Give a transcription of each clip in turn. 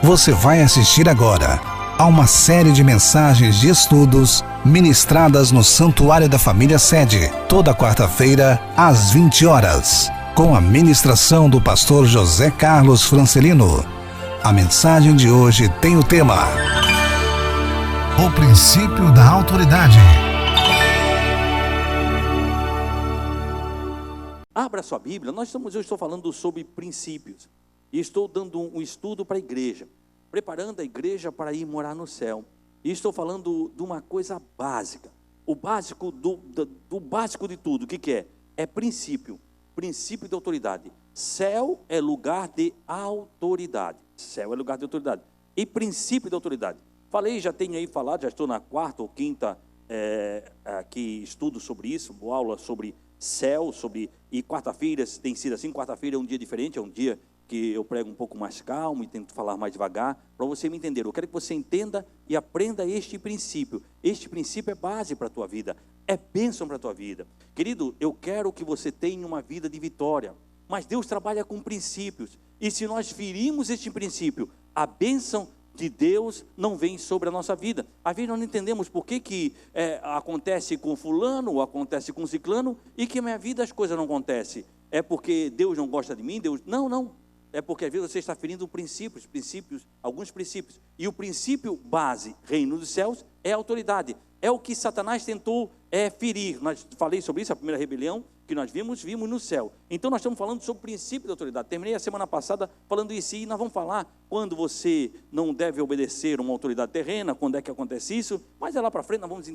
Você vai assistir agora a uma série de mensagens de estudos ministradas no Santuário da Família Sede, toda quarta-feira, às 20 horas, com a ministração do pastor José Carlos Francelino. A mensagem de hoje tem o tema: o princípio da autoridade. Abra sua Bíblia. Eu estou falando sobre princípios. E estou dando um estudo para a igreja, preparando a igreja para ir morar no céu. E estou falando de uma coisa básica. O básico do básico de tudo. O que é? É princípio. Princípio de autoridade. Céu é lugar de autoridade. Céu é lugar de autoridade. E princípio de autoridade. Falei, já tenho aí falado, já estou na quarta ou quinta aqui estudo sobre isso, aula sobre céu, e quarta-feira tem sido assim. Quarta-feira é um dia diferente, é um dia que eu prego um pouco mais calmo e tento falar mais devagar, para você me entender. Eu quero que você entenda e aprenda este princípio. Este princípio é base para a tua vida, é bênção para a tua vida. Querido, eu quero que você tenha uma vida de vitória, mas Deus trabalha com princípios, e se nós ferimos este princípio, a bênção de Deus não vem sobre a nossa vida. Às vezes nós não entendemos por que acontece com fulano, ou acontece com ciclano, e que na minha vida as coisas não acontecem. É porque Deus não gosta de mim? Não. É porque às vezes você está ferindo alguns princípios. E o princípio base, reino dos céus, é a autoridade. É o que Satanás tentou ferir. Falei sobre isso, a primeira rebelião que nós vimos no céu. Então nós estamos falando sobre o princípio da autoridade. Terminei a semana passada falando isso, e nós vamos falar quando você não deve obedecer uma autoridade terrena, quando é que acontece isso. Mas é lá para frente, nós vamos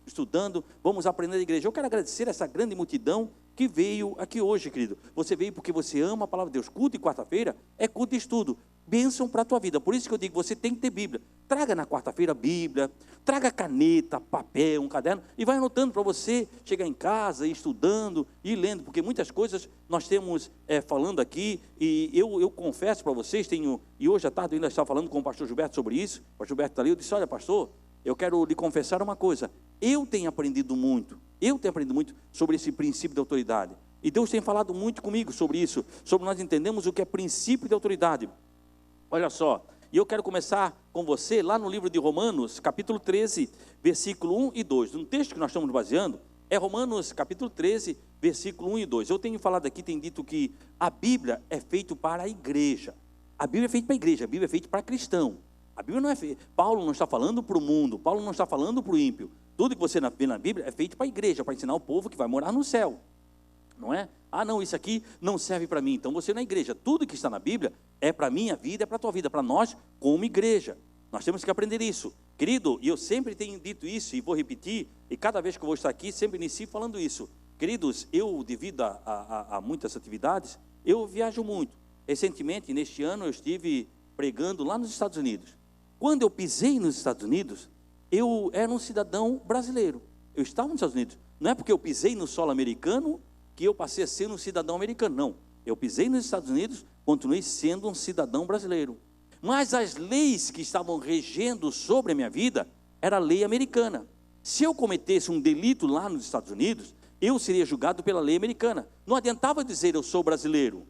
estudando, vamos aprender na igreja. Eu quero agradecer essa grande multidão que veio aqui hoje, querido. Você veio porque você ama a palavra de Deus. Culto de quarta-feira é culto de estudo. Bênção para a tua vida. Por isso que eu digo, você tem que ter Bíblia. Traga na quarta-feira a Bíblia, traga caneta, papel, um caderno, e vai anotando para você chegar em casa, ir estudando, ir lendo, porque muitas coisas nós temos falando aqui, e eu confesso para vocês, e hoje à tarde eu ainda estava falando com o pastor Gilberto sobre isso. O pastor Gilberto está ali, eu disse: olha, pastor, eu quero lhe confessar uma coisa, eu tenho aprendido muito sobre esse princípio de autoridade, e Deus tem falado muito comigo sobre isso, sobre nós entendemos o que é princípio de autoridade. Olha só, e eu quero começar com você lá no livro de Romanos, capítulo 13, versículo 1 e 2, no texto que nós estamos baseando, é Romanos capítulo 13, versículo 1 e 2, eu tenho falado aqui, tenho dito que a Bíblia é feita para a igreja, a Bíblia é feita para a igreja, a Bíblia é feita para cristão, a Bíblia não é feita, Paulo não está falando para o mundo, Paulo não está falando para o ímpio, tudo que você vê na Bíblia é feito para a igreja, para ensinar o povo que vai morar no céu, não é? Ah, não, isso aqui não serve para mim, então você na igreja, tudo que está na Bíblia é para a minha vida, é para a tua vida, para nós como igreja, nós temos que aprender isso, querido, e eu sempre tenho dito isso, e vou repetir, e cada vez que eu vou estar aqui, sempre inicio falando isso, queridos, eu devido a muitas atividades, eu viajo muito, recentemente, neste ano, eu estive pregando lá nos Estados Unidos, quando eu pisei nos Estados Unidos, eu era um cidadão brasileiro, eu estava nos Estados Unidos, não é porque eu pisei no solo americano, que eu passei a ser um cidadão americano, não, eu pisei nos Estados Unidos, continuei sendo um cidadão brasileiro, mas as leis que estavam regendo sobre a minha vida, era a lei americana, se eu cometesse um delito lá nos Estados Unidos, eu seria julgado pela lei americana, não adiantava dizer eu sou brasileiro,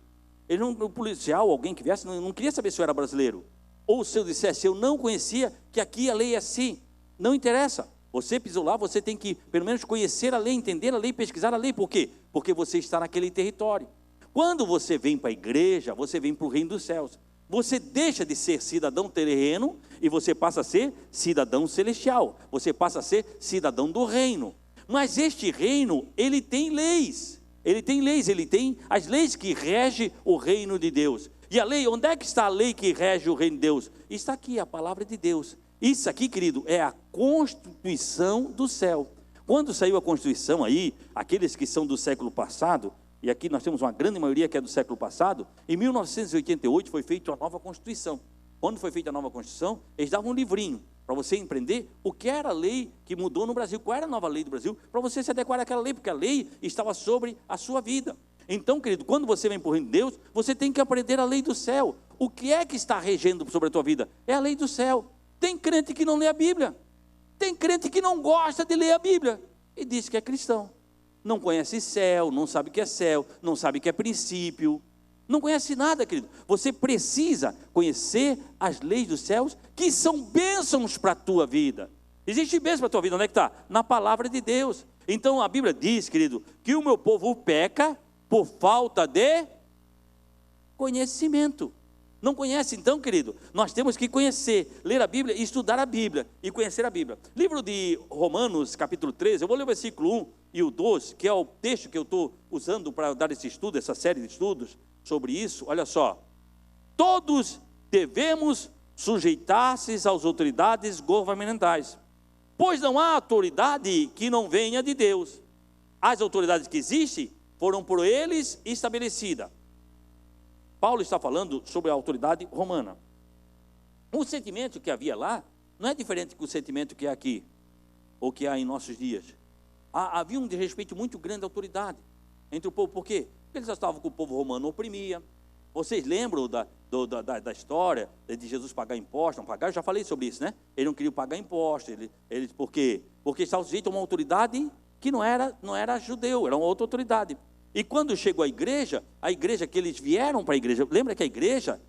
o policial, alguém que viesse, não queria saber se eu era brasileiro, ou se eu dissesse eu não conhecia, que aqui a lei é assim, não interessa, você pisou lá, você tem que pelo menos conhecer a lei, entender a lei, pesquisar a lei, por quê? Porque você está naquele território, quando você vem para a igreja, você vem para o reino dos céus, você deixa de ser cidadão terreno, e você passa a ser cidadão celestial, você passa a ser cidadão do reino, mas este reino, ele tem leis, ele tem as leis que regem o reino de Deus, e a lei, onde é que está a lei que rege o reino de Deus? Está aqui, a palavra de Deus, isso aqui, querido, é a Constituição do céu, quando saiu a Constituição aí, aqueles que são do século passado, e aqui nós temos uma grande maioria que é do século passado, em 1988 foi feita a nova Constituição, quando foi feita a nova Constituição, eles davam um livrinho, para você empreender o que era a lei que mudou no Brasil, qual era a nova lei do Brasil, para você se adequar àquela lei, porque a lei estava sobre a sua vida. Então, querido, quando você vem para o reino de Deus, você tem que aprender a lei do céu. O que é que está regendo sobre a tua vida? É a lei do céu. Tem crente que não lê a Bíblia, tem crente que não gosta de ler a Bíblia, e diz que é cristão, não conhece céu, não sabe o que é céu, não sabe o que é princípio, Não conhece nada, querido. Você precisa conhecer as leis dos céus, que são bênçãos para a tua vida. Existe bênção para a tua vida, onde é que está? Na palavra de Deus. Então a Bíblia diz, querido, que o meu povo peca por falta de conhecimento. Não conhece então, querido? Nós temos que conhecer, ler a Bíblia, estudar a Bíblia e conhecer a Bíblia. Livro de Romanos, capítulo 13, eu vou ler o versículo 1 e o 2, que é o texto que eu estou usando para dar esse estudo, essa série de estudos sobre isso. Olha só: todos devemos sujeitar-se às autoridades governamentais, pois não há autoridade que não venha de Deus. As autoridades que existem foram por eles estabelecidas. Paulo está falando sobre a autoridade romana. O sentimento que havia lá não é diferente do sentimento que é aqui, ou que há em nossos dias. Havia um desrespeito muito grande à autoridade entre o povo. Por quê? Porque eles estavam com o povo romano oprimia. Vocês lembram da história de Jesus pagar imposto? Não pagar? Eu já falei sobre isso, né? Ele não queria pagar imposto. Por quê? Porque estava sujeito a uma autoridade que não era judeu, era uma outra autoridade. E quando chegou a igreja que eles vieram para a igreja, lembra que a igreja,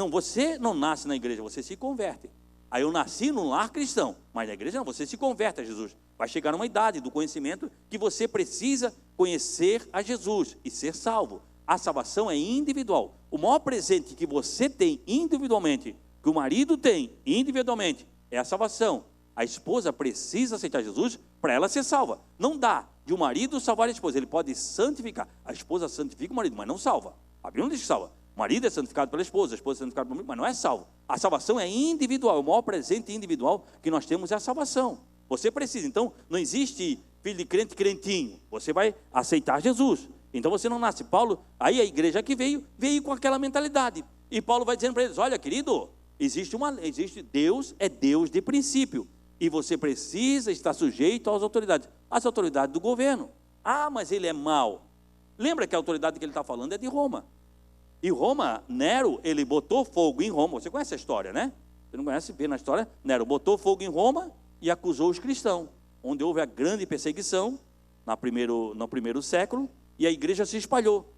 você não nasce na igreja, você se converte. Aí eu nasci num lar cristão, mas na igreja não, você se converte a Jesus. Vai chegar numa idade do conhecimento que você precisa conhecer a Jesus e ser salvo. A salvação é individual. O maior presente que você tem individualmente, que o marido tem individualmente, é a salvação. A esposa precisa aceitar Jesus para ela ser salva. Não dá de um marido salvar a esposa. Ele pode santificar. A esposa santifica o marido, mas não salva. A Bíblia não diz que salva. O marido é santificado pela esposa, a esposa é santificada pelo marido, mas não é salvo. A salvação é individual. O maior presente individual que nós temos é a salvação. Você precisa. Então, não existe filho de crente crentinho. Você vai aceitar Jesus. Então você não nasce. Paulo, aí a igreja que veio com aquela mentalidade. E Paulo vai dizendo para eles: olha, querido, existe Deus é Deus de princípio. E você precisa estar sujeito às autoridades do governo. Ah, mas ele é mau. Lembra que a autoridade que ele está falando é de Roma. E Roma, Nero, ele botou fogo em Roma. Você conhece a história, né? Você não conhece bem na história? Nero botou fogo em Roma e acusou os cristãos, onde houve a grande perseguição no primeiro século, e a igreja se espalhou.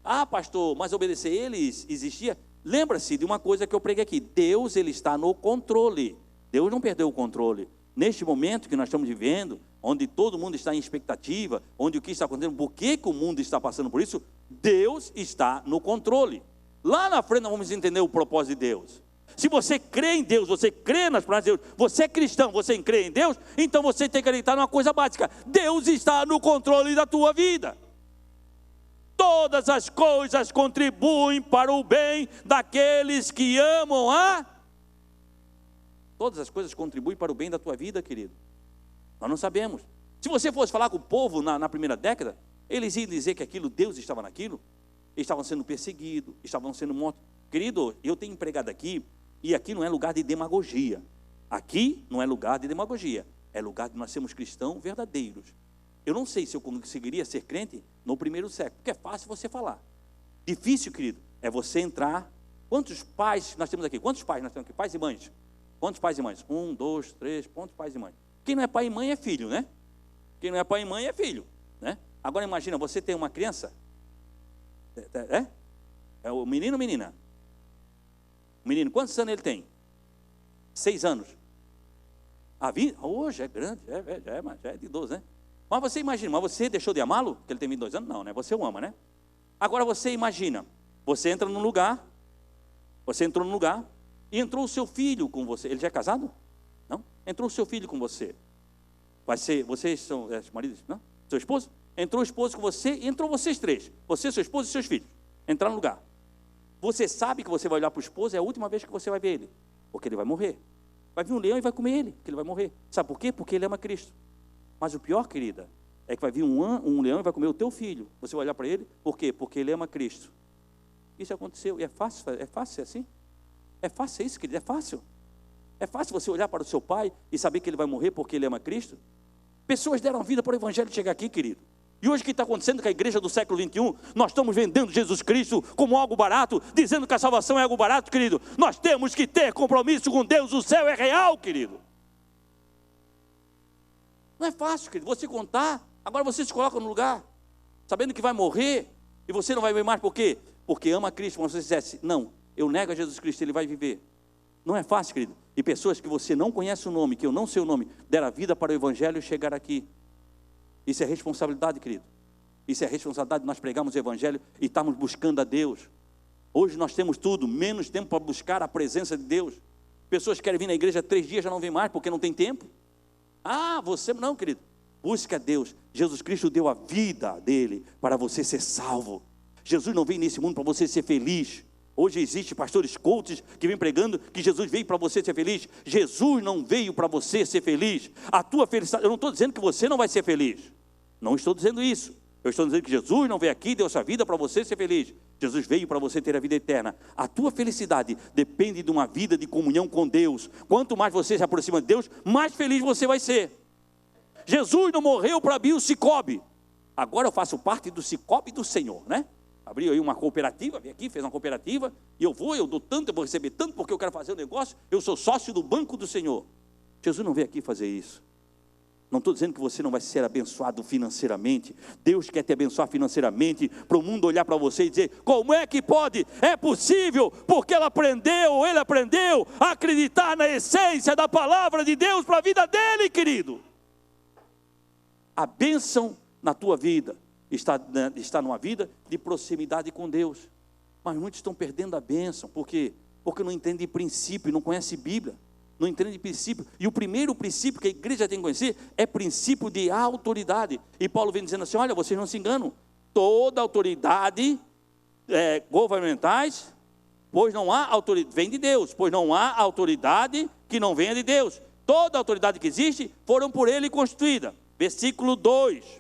Ah, pastor, mas obedecer eles existia? Lembra-se de uma coisa que eu preguei aqui: Deus, ele está no controle. Deus não perdeu o controle. Neste momento que nós estamos vivendo, onde todo mundo está em expectativa, onde o que está acontecendo, por que o mundo está passando por isso, Deus está no controle. Lá na frente nós vamos entender o propósito de Deus. Se você crê em Deus, você crê nas palavras de Deus, você é cristão, você crê em Deus, então você tem que acreditar numa coisa básica: Deus está no controle da tua vida. Todas as coisas contribuem para o bem daqueles que amam Todas as coisas contribuem para o bem da tua vida, querido. Nós não sabemos. Se você fosse falar com o povo na primeira década, eles iam dizer que Deus estava naquilo. Eles estavam sendo perseguidos, estavam sendo mortos. Querido, eu tenho empregado aqui, e aqui não é lugar de demagogia. Aqui não é lugar de demagogia. É lugar de nós sermos cristãos verdadeiros. Eu não sei se eu conseguiria ser crente no primeiro século, porque é fácil você falar. Difícil, querido, é você entrar. Quantos pais nós temos aqui? Quantos pais nós temos aqui? Pais e mães? Quantos pais e mães? 1, 2, 3, quantos pais e mães? Quem não é pai e mãe é filho, né? Quem não é pai e mãe é filho, né? Agora imagina, você tem uma criança, é o menino ou menina? O menino, quantos anos ele tem? 6 anos. Hoje é grande, já é de 12, né? Mas você imagina, mas você deixou de amá-lo? Porque ele tem 22 anos? Não, né? Você o ama, né? Agora você imagina, você entra num lugar, e entrou o seu filho com você. Ele já é casado? Não? Entrou o seu filho com você. Vocês são maridos? Não? Seu esposo? Entrou o esposo com você e entrou vocês 3. Você, seu esposo e seus filhos. Entraram no lugar. Você sabe que você vai olhar para o esposo, é a última vez que você vai ver ele. Porque ele vai morrer. Vai vir um leão e vai comer ele, porque ele vai morrer. Sabe por quê? Porque ele ama Cristo. Mas o pior, querida, é que vai vir um leão e vai comer o teu filho. Você vai olhar para ele, por quê? Porque ele ama Cristo. Isso aconteceu. E é fácil ser assim? É fácil isso, querido, é fácil. É fácil você olhar para o seu pai e saber que ele vai morrer porque ele ama Cristo? Pessoas deram vida para o evangelho chegar aqui, querido. E hoje o que está acontecendo com a igreja do século XXI? Nós estamos vendendo Jesus Cristo como algo barato, dizendo que a salvação é algo barato, querido. Nós temos que ter compromisso com Deus, o céu é real, querido. Não é fácil, querido, você contar. Agora você se coloca no lugar, sabendo que vai morrer, e você não vai ver mais, por quê? porque ama a Cristo, como se você dissesse, não, eu nego a Jesus Cristo, ele vai viver. Não é fácil, querido. E pessoas que você não conhece o nome, que eu não sei o nome, deram a vida para o Evangelho e chegar aqui. Isso é responsabilidade, querido. Isso é responsabilidade de nós pregarmos o Evangelho e estarmos buscando a Deus. Hoje nós temos tudo, menos tempo para buscar a presença de Deus. Pessoas querem vir na igreja 3 dias, já não vêm mais porque não tem tempo. Ah, você não, querido. Busca a Deus. Jesus Cristo deu a vida dele para você ser salvo. Jesus não veio nesse mundo para você ser feliz. Hoje existe pastores coaches que vêm pregando que Jesus veio para você ser feliz. Jesus não veio para você ser feliz. A tua felicidade, eu não estou dizendo que você não vai ser feliz. Não estou dizendo isso. Eu estou dizendo que Jesus não veio aqui e deu sua vida para você ser feliz. Jesus veio para você ter a vida eterna. A tua felicidade depende de uma vida de comunhão com Deus. Quanto mais você se aproxima de Deus, mais feliz você vai ser. Jesus não morreu para abrir o Cicobi. Agora eu faço parte do Cicobi do Senhor, né? Abriu aí uma cooperativa, vem aqui, fez uma cooperativa, e eu dou tanto, eu vou receber tanto, porque eu quero fazer um negócio, eu sou sócio do banco do Senhor. Jesus não veio aqui fazer isso. Não estou dizendo que você não vai ser abençoado financeiramente. Deus quer te abençoar financeiramente, para o mundo olhar para você e dizer, como é que pode? É possível, porque ele aprendeu a acreditar na essência da palavra de Deus para a vida dele, querido. A bênção na tua vida está numa vida de proximidade com Deus. Mas muitos estão perdendo a bênção. Por quê? Porque não entendem princípio, não conhecem Bíblia. Não entendem princípio. E o primeiro princípio que a igreja tem que conhecer é princípio de autoridade. E Paulo vem dizendo assim, olha, vocês não se enganam. Toda autoridade governamentais, pois não há autoridade, vem de Deus, pois não há autoridade que não venha de Deus. Toda autoridade que existe foram por ele constituída. Versículo 2.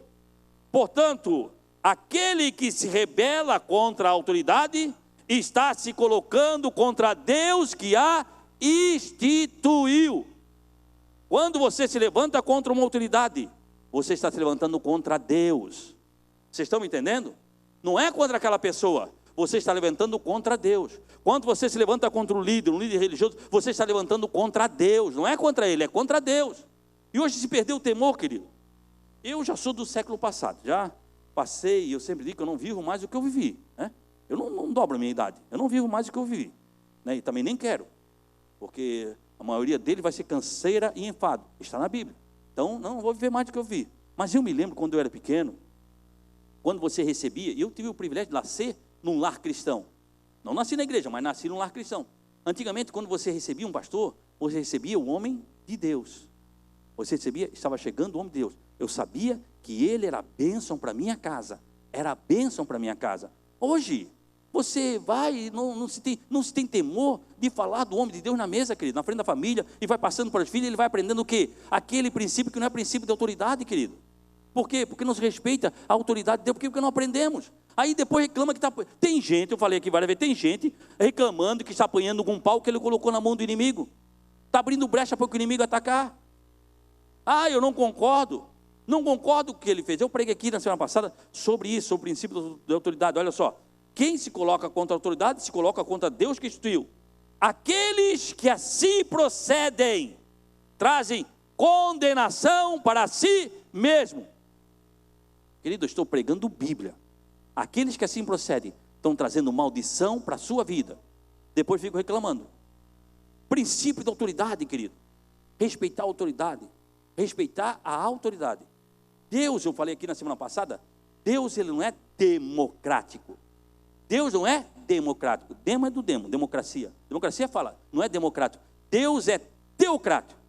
Portanto, aquele que se rebela contra a autoridade está se colocando contra Deus que a instituiu. Quando você se levanta contra uma autoridade, você está se levantando contra Deus. Vocês estão me entendendo? Não é contra aquela pessoa, você está levantando contra Deus. Quando você se levanta contra um líder religioso, você está levantando contra Deus. Não é contra ele, é contra Deus. E hoje se perdeu o temor, querido. Eu já sou do século passado, já passei, eu sempre digo que eu não vivo mais do que eu vivi, né? Eu não dobro a minha idade, eu não vivo mais do que eu vivi, né? E também nem quero, porque a maioria dele vai ser canseira e enfado, está na Bíblia. Então não vou viver mais do que eu vi. Mas eu me lembro quando eu era pequeno, quando você recebia, e eu tive o privilégio de nascer num lar cristão. Não nasci na igreja, mas nasci num lar cristão. Antigamente, quando você recebia um pastor, você recebia o homem de Deus. Você recebia, estava chegando o homem de Deus. Eu sabia que ele era bênção para minha casa. Era bênção para minha casa. Hoje, você vai, não se tem temor de falar do homem de Deus na mesa, querido, na frente da família, e vai passando para os filhos, ele vai aprendendo o quê? Aquele princípio que não é princípio de autoridade, querido. Por quê? Porque não se respeita a autoridade de Deus, porque não aprendemos. Aí depois reclama que está... Tem gente, eu falei aqui várias vezes, tem gente reclamando que está apanhando com um pau que ele colocou na mão do inimigo. Está abrindo brecha para o inimigo atacar. Ah, eu não concordo. Não concordo com o que ele fez. Eu preguei aqui na semana passada sobre isso, sobre o princípio da autoridade. Olha só, quem se coloca contra a autoridade, se coloca contra Deus que instituiu. Aqueles que assim procedem, trazem condenação para si mesmo. Querido, eu estou pregando Bíblia. Aqueles que assim procedem, estão trazendo maldição para a sua vida. Depois ficam reclamando. Princípio da autoridade, querido. Respeitar a autoridade. Respeitar a autoridade. Deus, eu falei aqui na semana passada, Deus ele não é democrático. Deus não é democrático. Demo é do demo, democracia. Democracia fala, não é democrático. Deus é teocrático.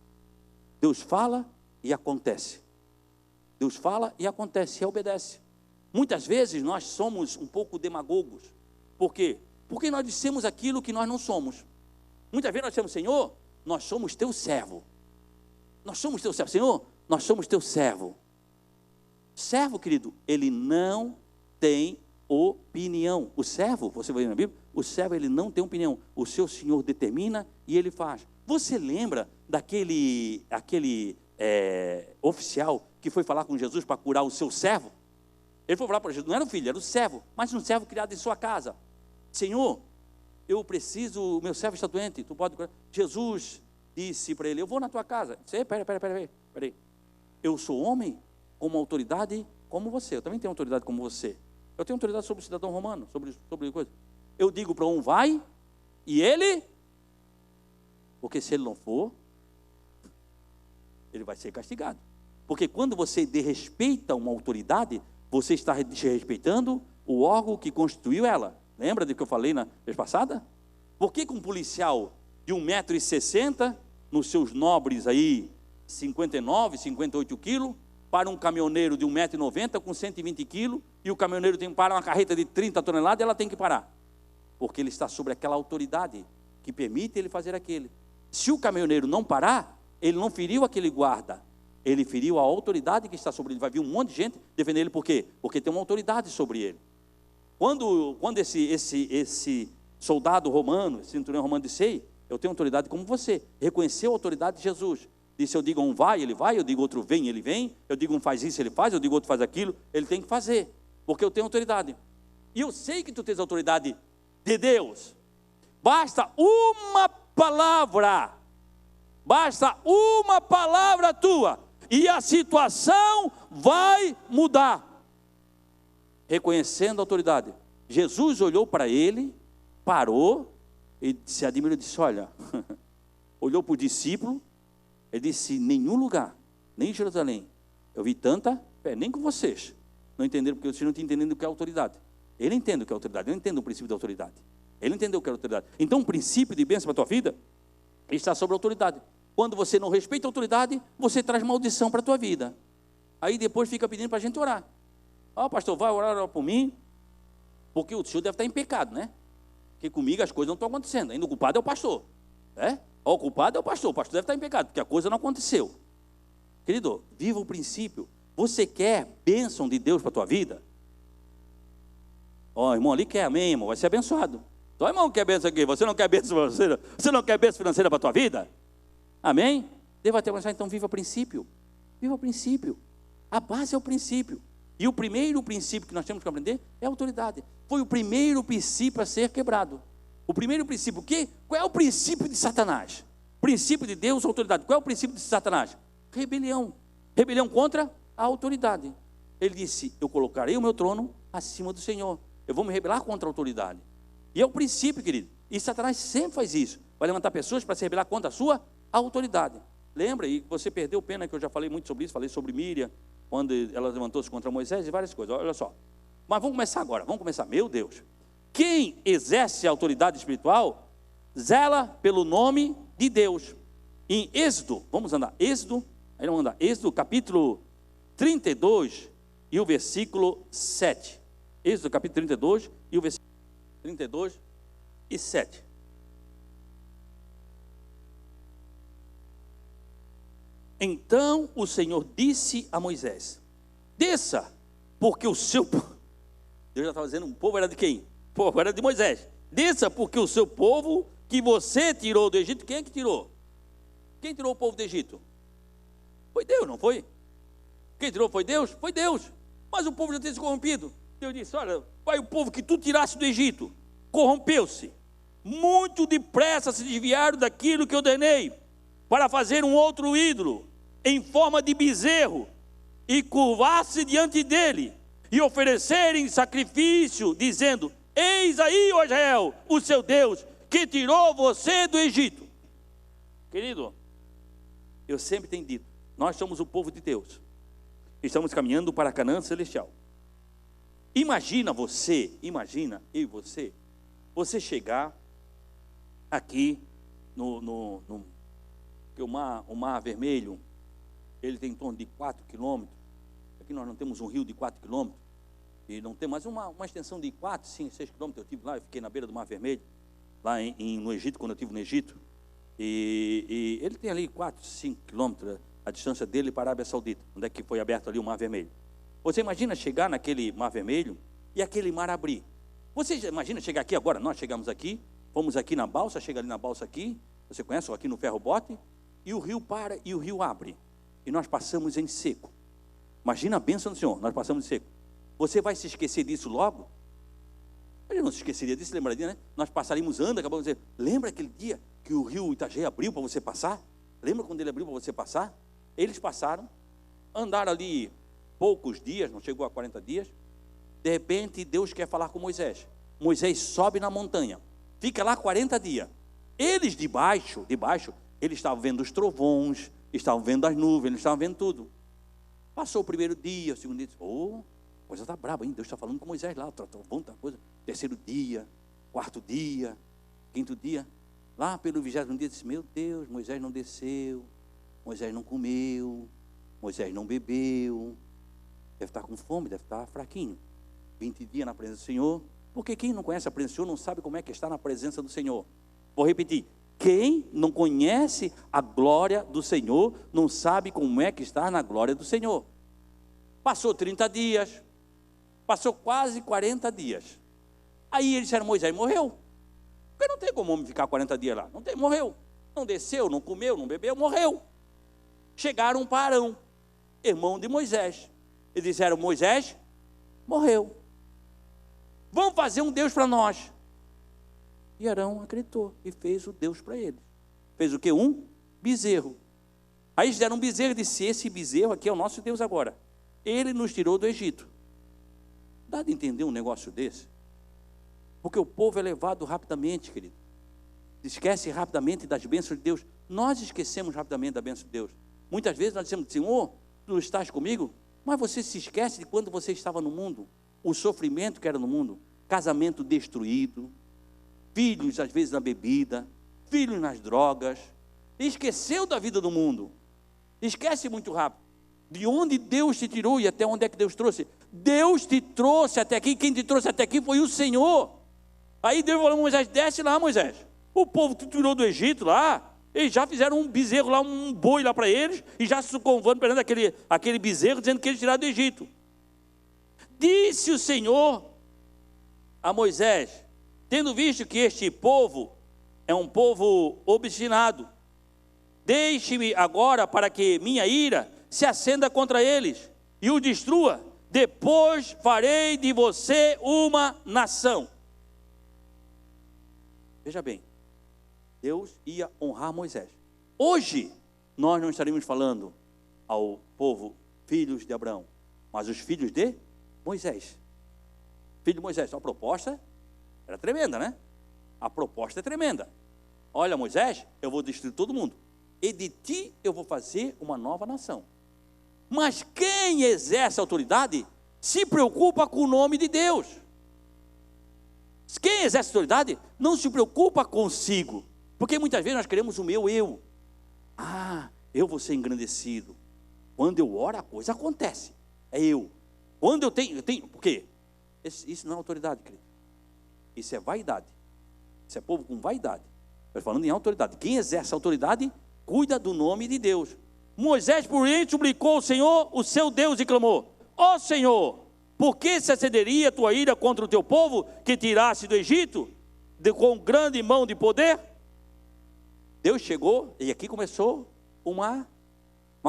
Deus fala e acontece. Deus fala e acontece, e obedece. Muitas vezes nós somos um pouco demagogos. Por quê? Porque nós dissemos aquilo que nós não somos. Muitas vezes nós dissemos, Senhor, nós somos teu servo. Nós somos teu servo. Senhor, nós somos teu servo. Servo, querido, ele não tem opinião. O servo, você vai ver na Bíblia, o servo ele não tem opinião. O seu Senhor determina e ele faz. Você lembra daquele oficial que foi falar com Jesus para curar o seu servo? Ele foi falar para Jesus, não era o filho, era o servo, mas um servo criado em sua casa. Senhor, eu preciso, o meu servo está doente, tu pode curar. Jesus disse para ele, eu vou na tua casa. Peraí. Eu sou homem com uma autoridade como você. Eu também tenho autoridade como você. Eu tenho autoridade sobre o cidadão romano, sobre coisa. eu digo para um vai, e ele, porque se ele não for, ele vai ser castigado. Porque quando você desrespeita uma autoridade, você está desrespeitando o órgão que constituiu ela. Lembra do que eu falei na vez passada? Por que um policial de 1,60 m, nos seus nobres aí, 59, 58 quilos, para um caminhoneiro de 1,90 m com 120 quilos, e o caminhoneiro tem que parar uma carreta de 30 toneladas, ela tem que parar. Porque ele está sobre aquela autoridade que permite ele fazer aquele. Se o caminhoneiro não parar, ele não feriu aquele guarda, ele feriu a autoridade que está sobre ele. Vai vir um monte de gente defender ele, por quê? Porque tem uma autoridade sobre ele. Quando esse soldado romano, esse centurião romano disse: ei, eu tenho autoridade como você, reconheceu a autoridade de Jesus. Disse: eu digo um vai, ele vai, eu digo outro vem, ele vem, eu digo um faz isso, ele faz, eu digo outro faz aquilo, ele tem que fazer, porque eu tenho autoridade. E eu sei que tu tens autoridade de Deus. Basta uma palavra tua, e a situação vai mudar. Reconhecendo a autoridade, Jesus olhou para ele, parou e se admirou e disse: olha, olhou para o discípulo, ele disse: nenhum lugar, nem em Jerusalém, eu vi tanta fé, nem com vocês. Não entenderam, porque vocês não estão entendendo o que é autoridade. Ele entende o que é autoridade, eu entendo o princípio da autoridade. Ele entendeu o que é autoridade. Então, o princípio de bênção para a tua vida está sobre a autoridade. Quando você não respeita a autoridade, você traz maldição para a tua vida. Aí depois fica pedindo para a gente orar. Pastor, vai orar por mim, porque o senhor deve estar em pecado, né? Porque comigo as coisas não estão acontecendo. Ainda o culpado é o pastor. O culpado é o pastor deve estar em pecado, porque a coisa não aconteceu. Querido, viva o princípio. Você quer bênção de Deus para a tua vida? Irmão ali quer, amém, irmão, vai ser abençoado. Então, irmão, quer bênção aqui? Você não quer bênção financeira? Você não quer bênção financeira para a tua vida? Amém? Deva ter abençoado, então viva o princípio. Viva o princípio. A base é o princípio. E o primeiro princípio que nós temos que aprender é a autoridade. Foi o primeiro princípio a ser quebrado. O primeiro princípio, qual é o princípio de Satanás? Princípio de Deus, autoridade. Qual é o princípio de Satanás? Rebelião. Rebelião contra a autoridade. Ele disse: eu colocarei o meu trono acima do Senhor. Eu vou me rebelar contra a autoridade. E é o princípio, querido. E Satanás sempre faz isso. Vai levantar pessoas para se rebelar contra a sua autoridade. Lembra? E você perdeu pena, que eu já falei muito sobre isso. Falei sobre Miriam, quando ela levantou-se contra Moisés e várias coisas. Olha só. Mas vamos começar agora. Vamos começar. Meu Deus. Quem exerce a autoridade espiritual zela pelo nome de Deus. Em Êxodo, vamos andar. Êxodo capítulo 32 e o versículo 7. Êxodo capítulo 32 e o versículo 32 e 7. Então o Senhor disse a Moisés: desça, porque o seu povo... Deus já estava dizendo, o povo era de quem? O povo era de Moisés. Desça, porque o seu povo que você tirou do Egito... Quem é que tirou? Quem tirou o povo do Egito? Foi Deus, não foi? Quem tirou foi Deus? Foi Deus. Mas o povo já tinha se corrompido. Deus disse: olha, vai, o povo que tu tiraste do Egito corrompeu-se. Muito depressa se desviaram daquilo que eu ordenei, para fazer um outro ídolo em forma de bezerro, e curvar-se diante dele, e oferecerem sacrifício, dizendo: eis aí, ó Israel, o seu Deus, que tirou você do Egito. Querido, eu sempre tenho dito, nós somos o povo de Deus, estamos caminhando para a Canaã celestial. Imagina eu e você chegar aqui porque o mar Vermelho, ele tem em torno de 4 quilômetros. Aqui nós não temos um rio de 4 quilômetros, e não tem mais uma extensão de 4, 5, 6 quilômetros. Eu estive lá, eu fiquei na beira do Mar Vermelho, lá no Egito, quando eu estive no Egito, e ele tem ali 4, 5 quilômetros a distância dele para a Arábia Saudita, onde é que foi aberto ali o Mar Vermelho. Você imagina chegar naquele Mar Vermelho e aquele mar abrir? Você imagina chegar aqui agora? Nós chegamos aqui, fomos aqui na balsa, chega ali na balsa aqui, você conhece, aqui no ferro-bote, e o rio para e o rio abre, e nós passamos em seco. Imagina a bênção do Senhor, nós passamos em seco. Você vai se esquecer disso logo? Ele não se esqueceria disso, lembraria, né? Nós passaríamos acabamos de dizer, lembra aquele dia que o rio Itajaí abriu para você passar? Lembra quando ele abriu para você passar? Eles passaram, andaram ali poucos dias, não chegou a 40 dias, de repente Deus quer falar com Moisés. Moisés sobe na montanha, fica lá 40 dias. Eles debaixo, eles estavam vendo os trovões, estavam vendo as nuvens, eles estavam vendo tudo. Passou o primeiro dia, o segundo dia, coisa está braba, hein? Deus está falando com Moisés lá, trovão, coisa. Terceiro dia, quarto dia, quinto dia, lá pelo 20º dia, disse, meu Deus, Moisés não desceu, Moisés não comeu, Moisés não bebeu, deve estar com fome, deve estar fraquinho. 20 dias na presença do Senhor, porque quem não conhece a presença do Senhor não sabe como é que está na presença do Senhor. Vou repetir, quem não conhece a glória do Senhor, não sabe como é que está na glória do Senhor. Passou 30 dias, passou quase 40 dias. Aí eles disseram, Moisés morreu. Porque não tem como homem ficar 40 dias lá. Não tem, morreu. Não desceu, não comeu, não bebeu, morreu. Chegaram para Arão, irmão de Moisés. Eles disseram, Moisés morreu. Vamos fazer um Deus para nós. E Arão acreditou e fez o Deus para eles. Fez o quê? Um bezerro. Aí eles deram um bezerro e disse, esse bezerro aqui é o nosso Deus agora. Ele nos tirou do Egito. Dá de entender um negócio desse? Porque o povo é levado rapidamente, querido. Esquece rapidamente das bênçãos de Deus. Nós esquecemos rapidamente da bênção de Deus. Muitas vezes nós dizemos, Senhor, tu estás comigo? Mas você se esquece de quando você estava no mundo. O sofrimento que era no mundo. Casamento destruído. Filhos, às vezes, na bebida. Filhos nas drogas. Esqueceu da vida do mundo. Esquece muito rápido. De onde Deus te tirou e até onde é que Deus trouxe. Deus te trouxe até aqui. Quem te trouxe até aqui foi o Senhor. Aí Deus falou, Moisés, desce lá, Moisés. O povo que tirou do Egito lá, eles já fizeram um bezerro lá, um boi lá para eles, e já se convando perante aquele bezerro, dizendo que eles tiraram do Egito. Disse o Senhor a Moisés, tendo visto que este povo é um povo obstinado, deixe-me agora para que minha ira se acenda contra eles e o destrua, depois farei de você uma nação. Veja bem, Deus ia honrar Moisés. Hoje, nós não estaremos falando ao povo, filhos de Abraão, mas os filhos de Moisés. Filho de Moisés, a proposta era tremenda, né? A proposta é tremenda. Olha, Moisés, eu vou destruir todo mundo. E de ti eu vou fazer uma nova nação. Mas quem exerce a autoridade se preocupa com o nome de Deus. Quem exerce a autoridade não se preocupa consigo. Porque muitas vezes nós queremos o meu eu. Eu vou ser engrandecido. Quando eu oro, a coisa acontece. É eu. Quando eu tenho, por quê? Isso não é autoridade, querido. Isso é vaidade. Isso é povo com vaidade. Estou falando em autoridade. Quem exerce a autoridade, cuida do nome de Deus. Moisés, porém, suplicou ao Senhor, o seu Deus, e clamou, ó Senhor, por que se acederia a tua ira contra o teu povo, que tiraste do Egito, com grande mão de poder? Deus chegou, e aqui começou uma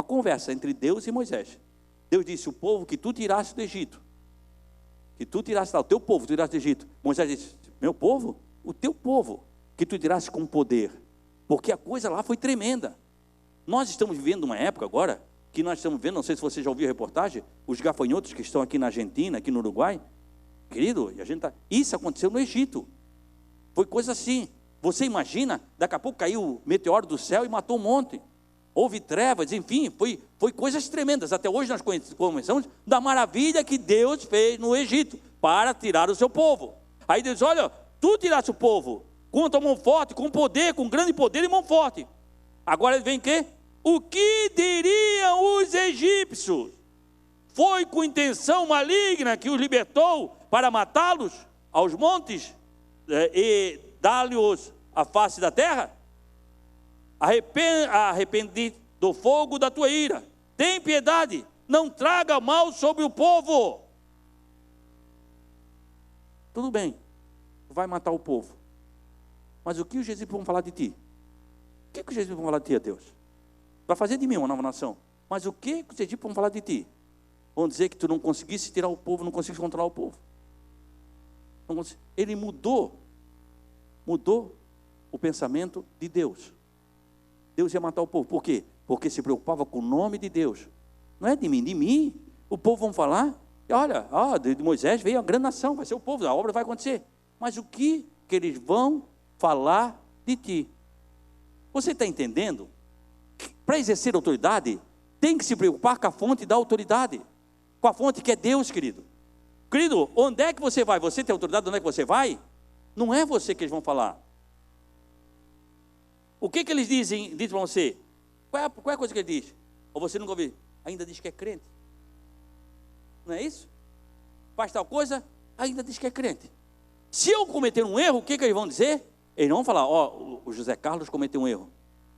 conversa entre Deus e Moisés. Deus disse, o povo que tu tiraste do Egito, que tu tiraste lá, o teu povo tu tiraste do Egito. Moisés disse, meu povo? O teu povo, que tu tiraste com poder, porque a coisa lá foi tremenda. Nós estamos vivendo uma época agora, que nós estamos vendo, não sei se você já ouviu a reportagem, os gafanhotos que estão aqui na Argentina, aqui no Uruguai, querido, isso aconteceu no Egito, foi coisa assim, você imagina, daqui a pouco caiu o meteoro do céu e matou um monte, houve trevas, enfim, foi coisas tremendas. Até hoje nós conhecemos da maravilha que Deus fez no Egito, para tirar o seu povo. Aí Deus diz, olha, tu tiraste o povo, com a mão forte, com poder, com grande poder e mão forte. Agora vem o quê? O que diriam os egípcios? Foi com intenção maligna que os libertou para matá-los aos montes e dar-lhes a face da terra? Arrependi do fogo da tua ira. Tem piedade, não traga mal sobre o povo. Tudo bem, vai matar o povo. Mas o que os egípcios vão falar de ti? O que os egípcios vão falar de ti, a Deus? Vai fazer de mim uma nova nação. Mas o que os egípcios vão falar de ti? Vão dizer que tu não conseguisse tirar o povo, não conseguisse controlar o povo. Ele mudou o pensamento de Deus. Deus ia matar o povo. Por quê? Porque se preocupava com o nome de Deus. Não é de mim. O povo vão falar, olha, de Moisés veio a grande nação, vai ser o povo, a obra vai acontecer. mas o que eles vão falar de ti. Você está entendendo? Para exercer autoridade, tem que se preocupar com a fonte da autoridade, com a fonte que é Deus, querido. Querido, onde é que você vai? Você tem autoridade, onde é que você vai? Não é você que eles vão falar. O que eles dizem para você? Qual é a coisa que ele diz? Ou você nunca ouviu? Ainda diz que é crente. Não é isso? Faz tal coisa, ainda diz que é crente. Se eu cometer um erro, o que eles vão dizer? Eles não vão falar, o José Carlos cometeu um erro.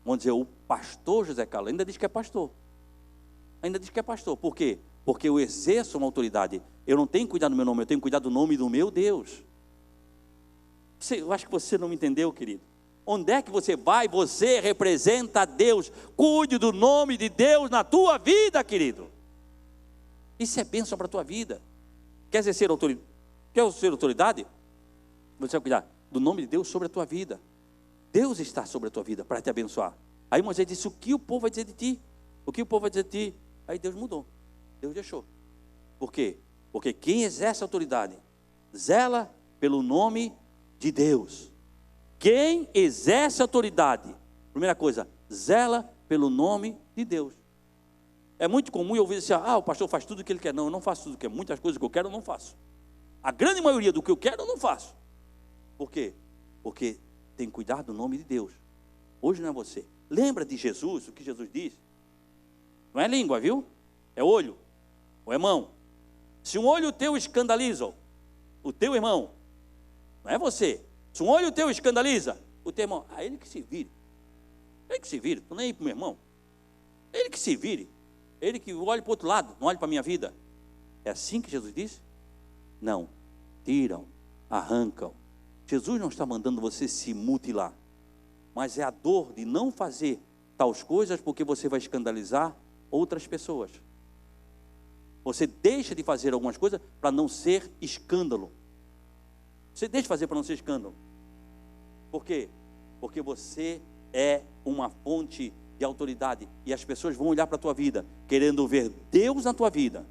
Vão dizer, o pastor José Carlos ainda diz que é pastor. Ainda diz que é pastor. Por quê? Porque eu exerço uma autoridade. Eu não tenho que cuidar do meu nome, eu tenho que cuidar do nome do meu Deus. Eu acho que você não me entendeu, querido. Onde é que você vai? Você representa Deus. Cuide do nome de Deus na tua vida, querido. Isso é bênção para a tua vida. Quer exercer autoridade? Quer ser autoridade? Você vai cuidar do nome de Deus sobre a tua vida. Deus está sobre a tua vida para te abençoar. Aí Moisés disse, o que o povo vai dizer de ti? O que o povo vai dizer de ti? Aí Deus mudou. Deus deixou. Por quê? Porque quem exerce autoridade zela pelo nome de Deus. Quem exerce autoridade, primeira coisa, zela pelo nome de Deus. É muito comum eu ouvir assim, o pastor faz tudo o que ele quer. Não, eu não faço tudo o que quer. Muitas coisas que eu quero eu não faço. A grande maioria do que eu quero eu não faço. Por quê? Porque tem que cuidar do nome de Deus. Hoje não é você. Lembra de Jesus, o que Jesus disse? Não é língua, viu? É olho, ou é mão. Se um olho teu escandaliza o teu irmão, não é você. Se um olho teu escandaliza o teu irmão, ele que se vire. Ele que se vire, estou nem aí para o meu irmão. Ele que se vire. Ele que olhe para o outro lado, não olhe para a minha vida. É assim que Jesus disse? Não. Tiram, arrancam. Jesus não está mandando você se mutilar, mas é a dor de não fazer tais coisas porque você vai escandalizar outras pessoas. Você deixa de fazer algumas coisas para não ser escândalo. Você deixa de fazer para não ser escândalo. Por quê? Porque você é uma fonte de autoridade e as pessoas vão olhar para a tua vida querendo ver Deus na tua vida.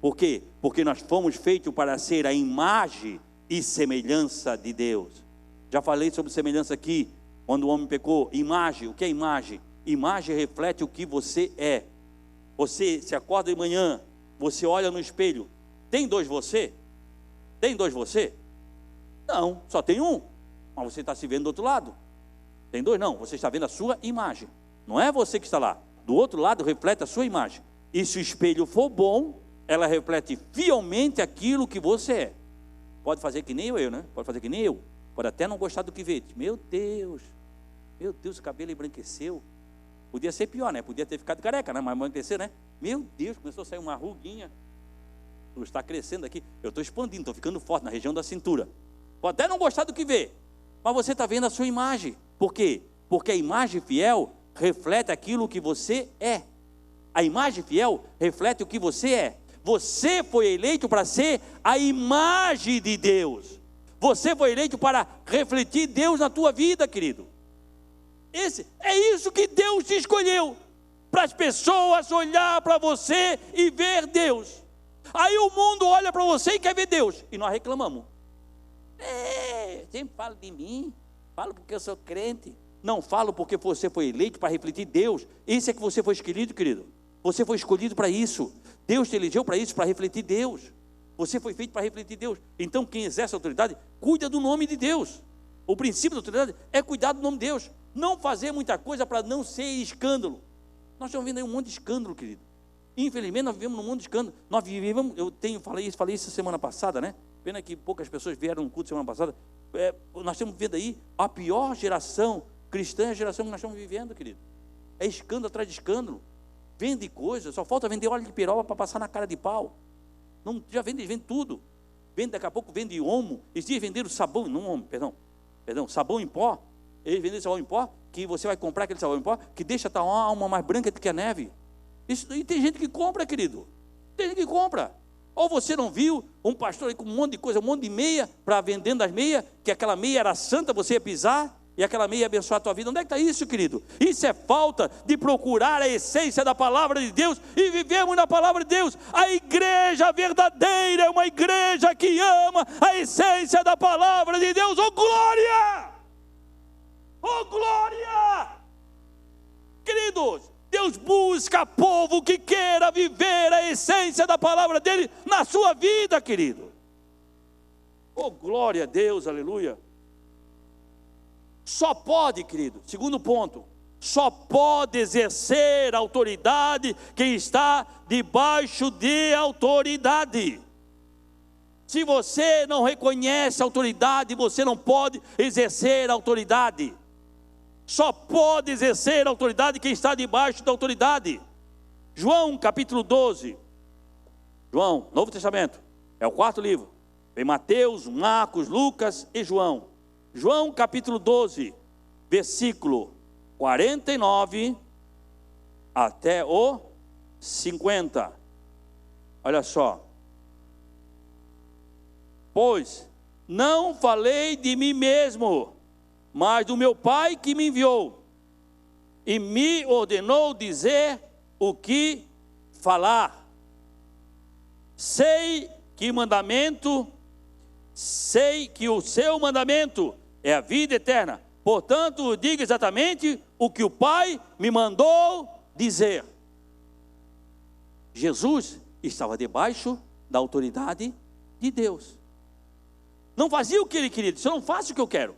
Por quê? Porque nós fomos feitos para ser a imagem e semelhança de Deus. Já falei sobre semelhança aqui, quando o homem pecou. Imagem, o que é imagem? Imagem reflete o que você é. Você se acorda de manhã, você olha no espelho, tem dois você? Tem dois você? Não, só tem um, mas você está se vendo do outro lado. Tem dois? Não, você está vendo a sua imagem. Não é você que está lá, do outro lado reflete a sua imagem. E se o espelho for bom, ela reflete fielmente aquilo que você é. Pode fazer que nem eu, né? Pode fazer que nem eu. Pode até não gostar do que vê. Meu Deus, o cabelo embranqueceu. Podia ser pior, né? Podia ter ficado careca, né? Mas embranqueceu, né? Meu Deus, começou a sair uma ruguinha. Está crescendo aqui. Eu estou expandindo, estou ficando forte na região da cintura. Pode até não gostar do que vê, mas você está vendo a sua imagem. Por quê? Porque a imagem fiel reflete aquilo que você é. A imagem fiel reflete o que você é. Você foi eleito para ser a imagem de Deus. Você foi eleito para refletir Deus na tua vida, querido. É isso que Deus te escolheu. Para as pessoas olhar para você e ver Deus. Aí o mundo olha para você e quer ver Deus. E nós reclamamos. Sempre fala de mim. Falo porque eu sou crente. Não falo porque você foi eleito para refletir Deus. Isso é que você foi escolhido, querido. Você foi escolhido para isso. Deus te elegeu para isso, para refletir Deus. Você foi feito para refletir Deus. Então quem exerce a autoridade, cuida do nome de Deus. O princípio da autoridade é cuidar do nome de Deus. Não fazer muita coisa para não ser escândalo. Nós estamos vendo aí um monte de escândalo, querido. Infelizmente nós vivemos num mundo de escândalo. Nós vivemos, falei isso semana passada, né? Pena que poucas pessoas vieram no culto semana passada. Nós estamos vendo aí a pior geração cristã, é a geração que nós estamos vivendo, querido. É escândalo atrás de escândalo. Vende coisas, só falta vender óleo de peroba para passar na cara de pau. Não, já vende tudo. Vende, daqui a pouco vende homo. Esses dias venderam sabão, não homo, perdão, sabão em pó. Eles venderam sabão em pó, que você vai comprar aquele sabão em pó, que deixa a tua alma mais branca do que a neve. E tem gente que compra, querido. Tem gente que compra. Ou você não viu um pastor aí com um monte de coisa, um monte de meia, para vendendo as meias, que aquela meia era santa, você ia pisar. e aquela meia abençoar a tua vida. Onde é que está isso, querido? Isso é falta de procurar a essência da palavra de Deus e vivemos na palavra de Deus. A igreja verdadeira é uma igreja que ama a essência da palavra de Deus. Oh glória! Oh glória! Queridos, Deus busca povo que queira viver a essência da palavra dele na sua vida, querido. Oh glória a Deus, aleluia. Só pode, querido, segundo ponto, só pode exercer autoridade quem está debaixo de autoridade. Se você não reconhece autoridade, você não pode exercer autoridade. Só pode exercer autoridade quem está debaixo da autoridade. João capítulo 12. João, Novo Testamento, é o quarto livro. Vem Mateus, Marcos, Lucas e João. João capítulo 12, versículo 49 até o 50. Olha só. Pois não falei de mim mesmo, mas do meu Pai que me enviou, e me ordenou dizer o que falar. Sei que o seu mandamento é a vida eterna. Portanto, diga exatamente o que o Pai me mandou dizer. Jesus estava debaixo da autoridade de Deus. Não fazia o que ele queria. Disse: eu não faço o que eu quero.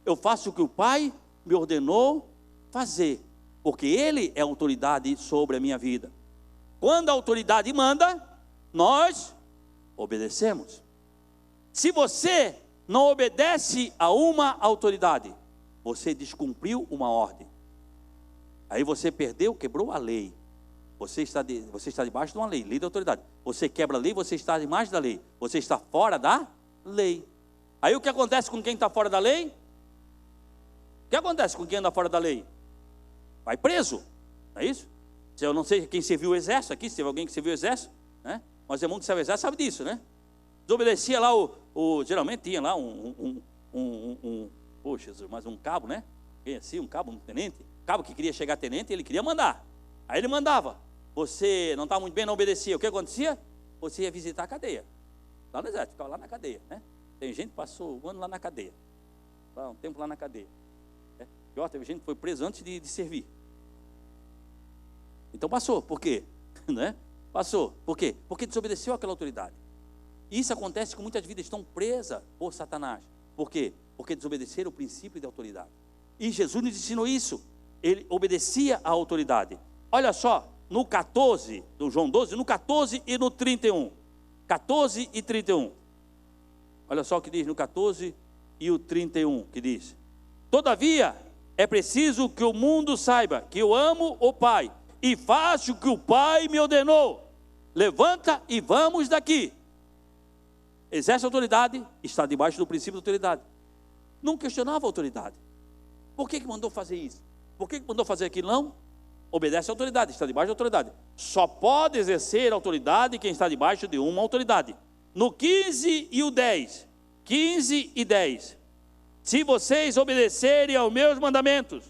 Eu faço o que o Pai me ordenou fazer. Porque Ele é autoridade sobre a minha vida. Quando a autoridade manda, nós obedecemos. Se você não obedece a uma autoridade, você descumpriu uma ordem. Aí você perdeu, quebrou a lei. Você está debaixo de uma lei, lei da autoridade. Você quebra a lei, você está debaixo da lei. Você está fora da lei. Aí o que acontece com quem está fora da lei? O que acontece com quem anda fora da lei? Vai preso, não é isso? Eu não sei quem serviu o exército aqui, se teve alguém que serviu o exército, né? Mas o irmão que serve o exército sabe disso, né? Desobedecia lá geralmente tinha lá poxa Jesus, mas um cabo, né? Quem assim, um cabo, um tenente, cabo que queria chegar a tenente, ele queria mandar. Aí ele mandava. Você não estava muito bem, não obedecia. O que acontecia? Você ia visitar a cadeia. Lá no exército, ficava lá na cadeia, né? Tem gente que passou um ano lá na cadeia. Um tempo lá na cadeia. Pior, teve gente que foi preso antes de servir. Então passou, por quê? Né? Passou, por quê? Porque desobedeceu àquela autoridade. Isso acontece com muitas vidas que estão presas por Satanás. Por quê? Porque desobedeceram o princípio de autoridade. E Jesus nos ensinou isso. Ele obedecia à autoridade. Olha só, no 14, do João 12, no 14 e no 31. 14 e 31. Olha só o que diz no 14 e o 31, que diz: todavia, é preciso que o mundo saiba que eu amo o Pai e faço o que o Pai me ordenou. Levanta e vamos daqui. Exerce autoridade, está debaixo do princípio da autoridade. Não questionava a autoridade. Por que mandou fazer isso? Por que mandou fazer aquilo? Não. Obedece à autoridade, está debaixo da autoridade. Só pode exercer autoridade quem está debaixo de uma autoridade. No 15 e o 10. 15 e 10. Se vocês obedecerem aos meus mandamentos,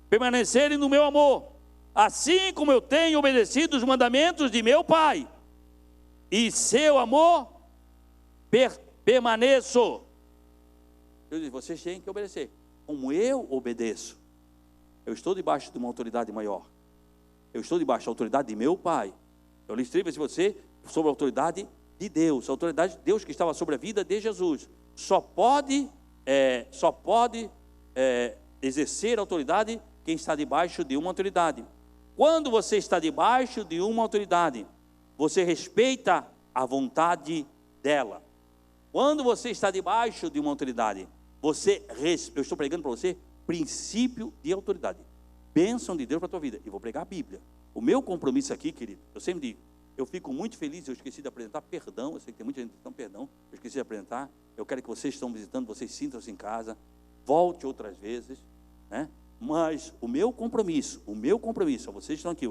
permanecerem no meu amor, assim como eu tenho obedecido os mandamentos de meu Pai, e seu amor permaneço. Eu disse: vocês têm que obedecer. Como eu obedeço, eu estou debaixo de uma autoridade maior. Eu estou debaixo da autoridade de meu Pai. Eu lhes escrevo a você sobre a autoridade de Deus, a autoridade de Deus que estava sobre a vida de Jesus. Só pode exercer autoridade quem está debaixo de uma autoridade. Quando você está debaixo de uma autoridade, você respeita a vontade dela. Quando você está debaixo de uma autoridade, eu estou pregando para você princípio de autoridade, bênção de Deus para a tua vida. E vou pregar a Bíblia. O meu compromisso aqui, querido, eu sempre digo, eu fico muito feliz. Eu esqueci de apresentar perdão. Eu sei que tem muita gente que não perdão. Eu esqueci de apresentar. Eu quero que vocês estão visitando, vocês sintam-se em casa. Volte outras vezes, né? Mas o meu compromisso, vocês estão aqui,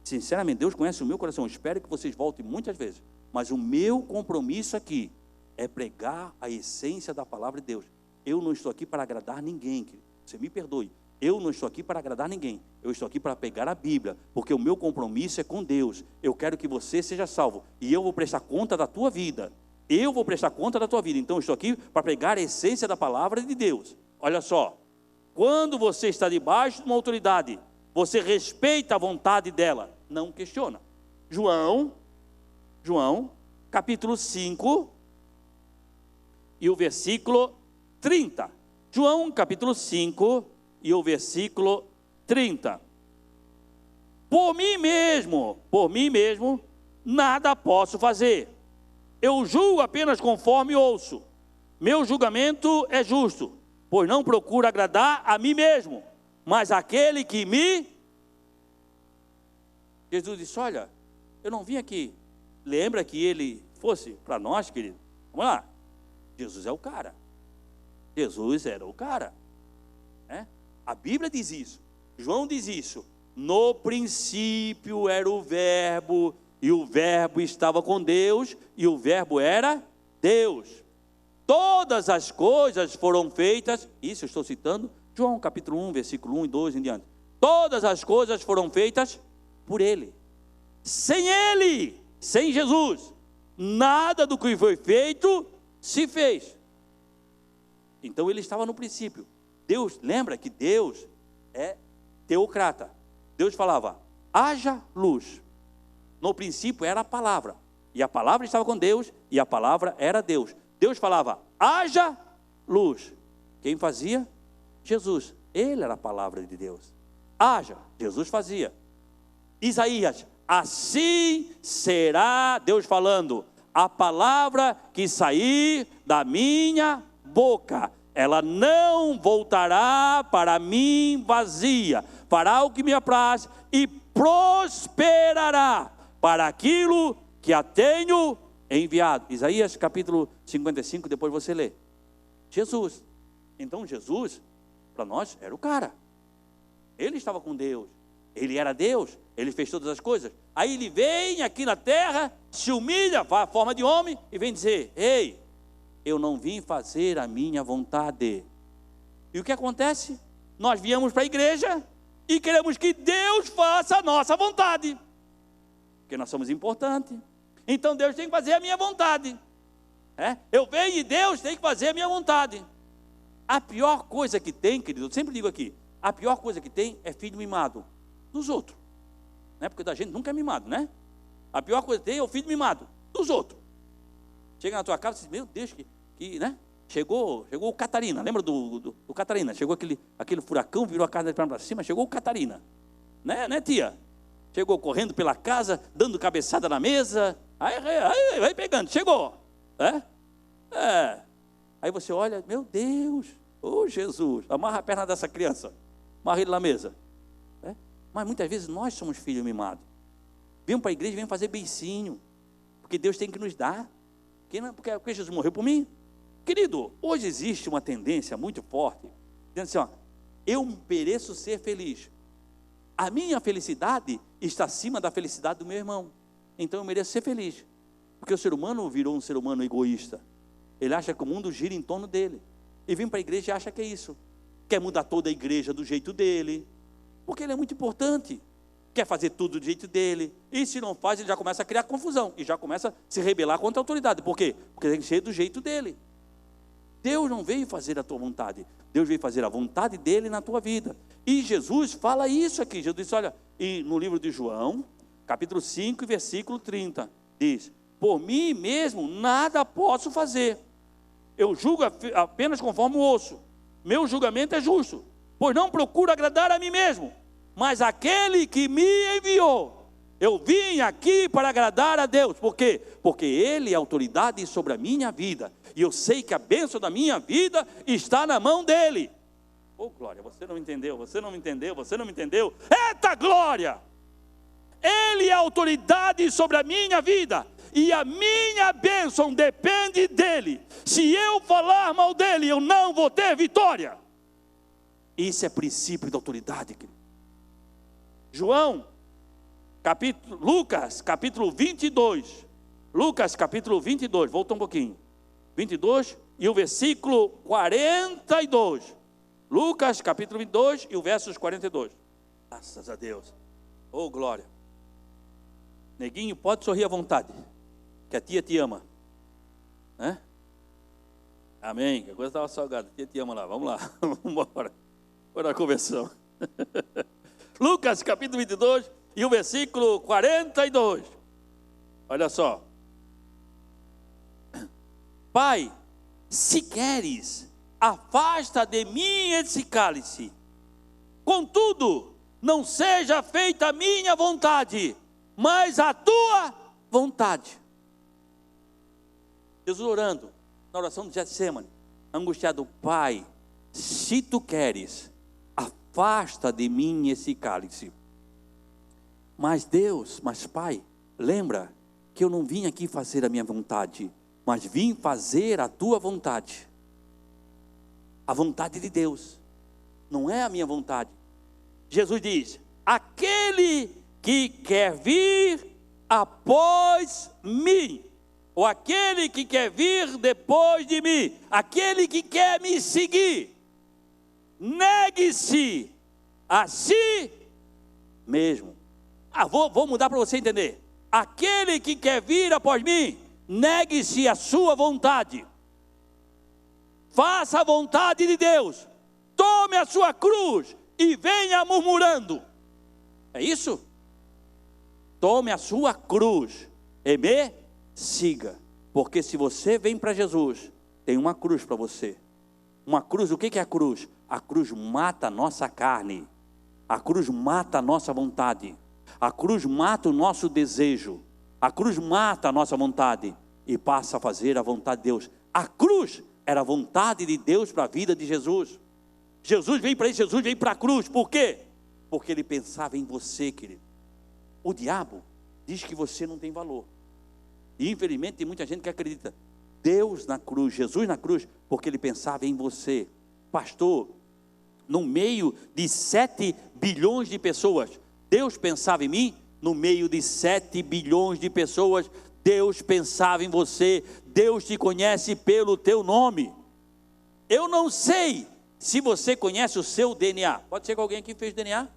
sinceramente, Deus conhece o meu coração. Eu espero que vocês voltem muitas vezes. Mas o meu compromisso aqui é pregar a essência da palavra de Deus. Eu não estou aqui para agradar ninguém, querido. você me perdoe, eu não estou aqui para agradar ninguém, eu estou aqui para pegar a Bíblia, porque o meu compromisso é com Deus, eu quero que você seja salvo, e eu vou prestar conta da tua vida, então eu estou aqui para pegar a essência da palavra de Deus. Olha só, quando você está debaixo de uma autoridade, você respeita a vontade dela, não questiona. João, capítulo 5, e o versículo 30. João, capítulo 5, e o versículo 30. Por mim mesmo, nada posso fazer. Eu julgo apenas conforme ouço. Meu julgamento é justo, pois não procuro agradar a mim mesmo, mas aquele que me... Jesus disse, olha, eu não vim aqui. Lembra que ele fosse para nós, querido? Vamos lá. Jesus é o cara. Jesus era o cara. A Bíblia diz isso. João diz isso. No princípio era o verbo, e o verbo estava com Deus, e o verbo era Deus. Todas as coisas foram feitas, isso eu estou citando, João capítulo 1, versículo 1 e 2 em diante. Todas as coisas foram feitas por Ele. Sem Ele, sem Jesus, nada do que foi feito se fez. Então Ele estava no princípio. Deus, lembra que Deus é teocrata. Deus falava, haja luz. No princípio era a palavra, e a palavra estava com Deus, e a palavra era Deus. Deus falava, haja luz. Quem fazia? Jesus. Ele era a palavra de Deus. Haja, Jesus fazia. Isaías, assim será, Deus falando, a palavra que sair da minha boca, ela não voltará para mim vazia, fará o que me apraz e prosperará para aquilo que a tenho enviado. Isaías capítulo 55, depois você lê. Jesus. Então Jesus, para nós, era o cara. Ele estava com Deus. Ele era Deus. Ele fez todas as coisas. Aí ele vem aqui na terra, se humilha, faz a forma de homem e vem dizer, ei, eu não vim fazer a minha vontade. E o que acontece? Nós viemos para a igreja e queremos que Deus faça a nossa vontade. Porque nós somos importantes. Então Deus tem que fazer a minha vontade. Eu venho e Deus tem que fazer a minha vontade. A pior coisa que tem, querido, eu sempre digo aqui, a pior coisa que tem é filho mimado dos outros. Porque da gente nunca é mimado, né? A pior coisa que tem é o filho mimado dos outros. Chega na tua casa e diz, meu Deus, né? Chegou o Catarina, lembra do Catarina? Chegou aquele furacão, virou a casa para cima, chegou o Catarina. Né, tia? Chegou correndo pela casa, dando cabeçada na mesa, aí vai pegando, chegou. Aí você olha, meu Deus, Jesus, amarra a perna dessa criança, amarra ele na mesa. Mas muitas vezes nós somos filhos mimados. Vemos para a igreja e vemos fazer beicinho, porque Deus tem que nos dar. Porque Jesus morreu por mim. Querido, hoje existe uma tendência muito forte, dizendo assim, eu mereço ser feliz. A minha felicidade está acima da felicidade do meu irmão. Então eu mereço ser feliz. Porque o ser humano virou um ser humano egoísta. Ele acha que o mundo gira em torno dele. E vem para a igreja e acha que é isso. Quer mudar toda a igreja do jeito dele. Porque ele é muito importante. Quer fazer tudo do jeito dele. E se não faz, ele já começa a criar confusão. E já começa a se rebelar contra a autoridade. Por quê? Porque tem que ser do jeito dele. Deus não veio fazer a tua vontade. Deus veio fazer a vontade dele na tua vida. E Jesus fala isso aqui. Jesus disse, olha, e no livro de João, capítulo 5, versículo 30, diz, por mim mesmo nada posso fazer. Eu julgo apenas conforme o ouço. Meu julgamento é justo, pois não procuro agradar a mim mesmo, mas aquele que me enviou. Eu vim aqui para agradar a Deus. Por quê? Porque Ele é autoridade sobre a minha vida. E eu sei que a bênção da minha vida está na mão dEle. Glória, você não entendeu, você não me entendeu, você não me entendeu. Eita glória! Ele é autoridade sobre a minha vida. E a minha bênção depende dEle. Se eu falar mal dEle, eu não vou ter vitória. Isso é princípio da autoridade, querido. Lucas capítulo 22, Lucas capítulo 22, volta um pouquinho, 22 e o versículo 42, Lucas capítulo 22 e o versos 42. Graças a Deus. Oh, glória. Neguinho, pode sorrir à vontade, que a tia te ama. Né? Amém. Que a coisa estava salgada. A tia te ama lá. Vamos lá. Vamos embora. Para a conversão. Lucas capítulo 22 e o versículo 42. Olha só. Pai, se queres, afasta de mim esse cálice. Contudo, não seja feita a minha vontade, mas a tua vontade. Jesus orando, na oração de Getsemane, angustiado: Pai, se tu queres, afasta de mim esse cálice. Mas Pai, lembra que eu não vim aqui fazer a minha vontade, mas vim fazer a tua vontade. A vontade de Deus, não é a minha vontade. Jesus diz: aquele que quer vir após mim, ou aquele que quer vir depois de mim, aquele que quer me seguir, negue-se a si mesmo. Vou mudar para você entender. Aquele que quer vir após mim, negue-se a sua vontade. Faça a vontade de Deus. Tome a sua cruz e venha murmurando. É isso? Tome a sua cruz e me siga. Porque se você vem para Jesus, tem uma cruz para você. Uma cruz, o que é a cruz? A cruz mata a nossa carne. A cruz mata a nossa vontade. A cruz mata o nosso desejo. A cruz mata a nossa vontade e passa a fazer a vontade de Deus. A cruz era a vontade de Deus para a vida de Jesus. Jesus vem para isso, Jesus vem para a cruz. Por quê? Porque ele pensava em você, querido. O diabo diz que você não tem valor. E infelizmente tem muita gente que acredita. Deus na cruz, Jesus na cruz, porque ele pensava em você. Pastor, no meio de 7 bilhões de pessoas, Deus pensava em mim? No meio de 7 bilhões de pessoas, Deus pensava em você. Deus te conhece pelo teu nome. Eu não sei se você conhece o seu DNA. Pode ser que alguém aqui fez DNA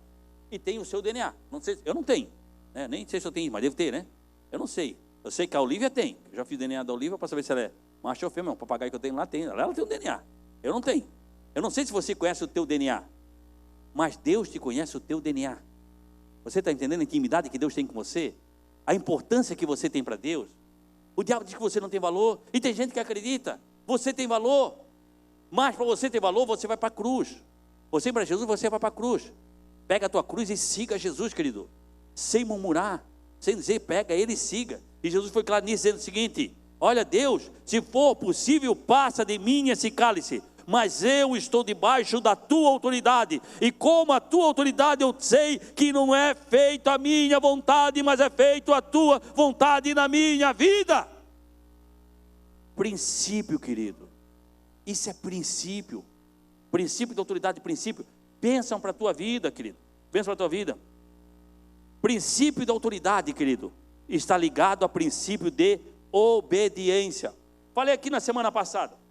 e tem o seu DNA. Não sei, eu não tenho, né? Nem sei se eu tenho, mas devo ter, né? Eu não sei. Eu sei que a Olivia tem. Eu já fiz DNA da Olivia para saber se ela é macho ou fêmea. O papagaio que eu tenho lá tem. Ela tem um DNA. Eu não tenho. Eu não sei se você conhece o teu DNA, mas Deus te conhece o teu DNA. Você está entendendo a intimidade que Deus tem com você? A importância que você tem para Deus? O diabo diz que você não tem valor, e tem gente que acredita. Você tem valor, mas para você ter valor, você vai para a cruz. Você para Jesus, você vai para a cruz. Pega a tua cruz e siga Jesus, querido. Sem murmurar, sem dizer, pega ele e siga. E Jesus foi claro nisso, dizendo o seguinte: olha, Deus, se for possível, passa de mim esse cálice, mas eu estou debaixo da tua autoridade, e como a tua autoridade eu sei que não é feito a minha vontade, mas é feito a tua vontade na minha vida. Princípio, querido, isso é princípio. Princípio de autoridade, princípio. Pensam para a tua vida, querido. Pensa para a tua vida. Princípio de autoridade, querido, está ligado a princípio de obediência. Falei aqui na semana passada.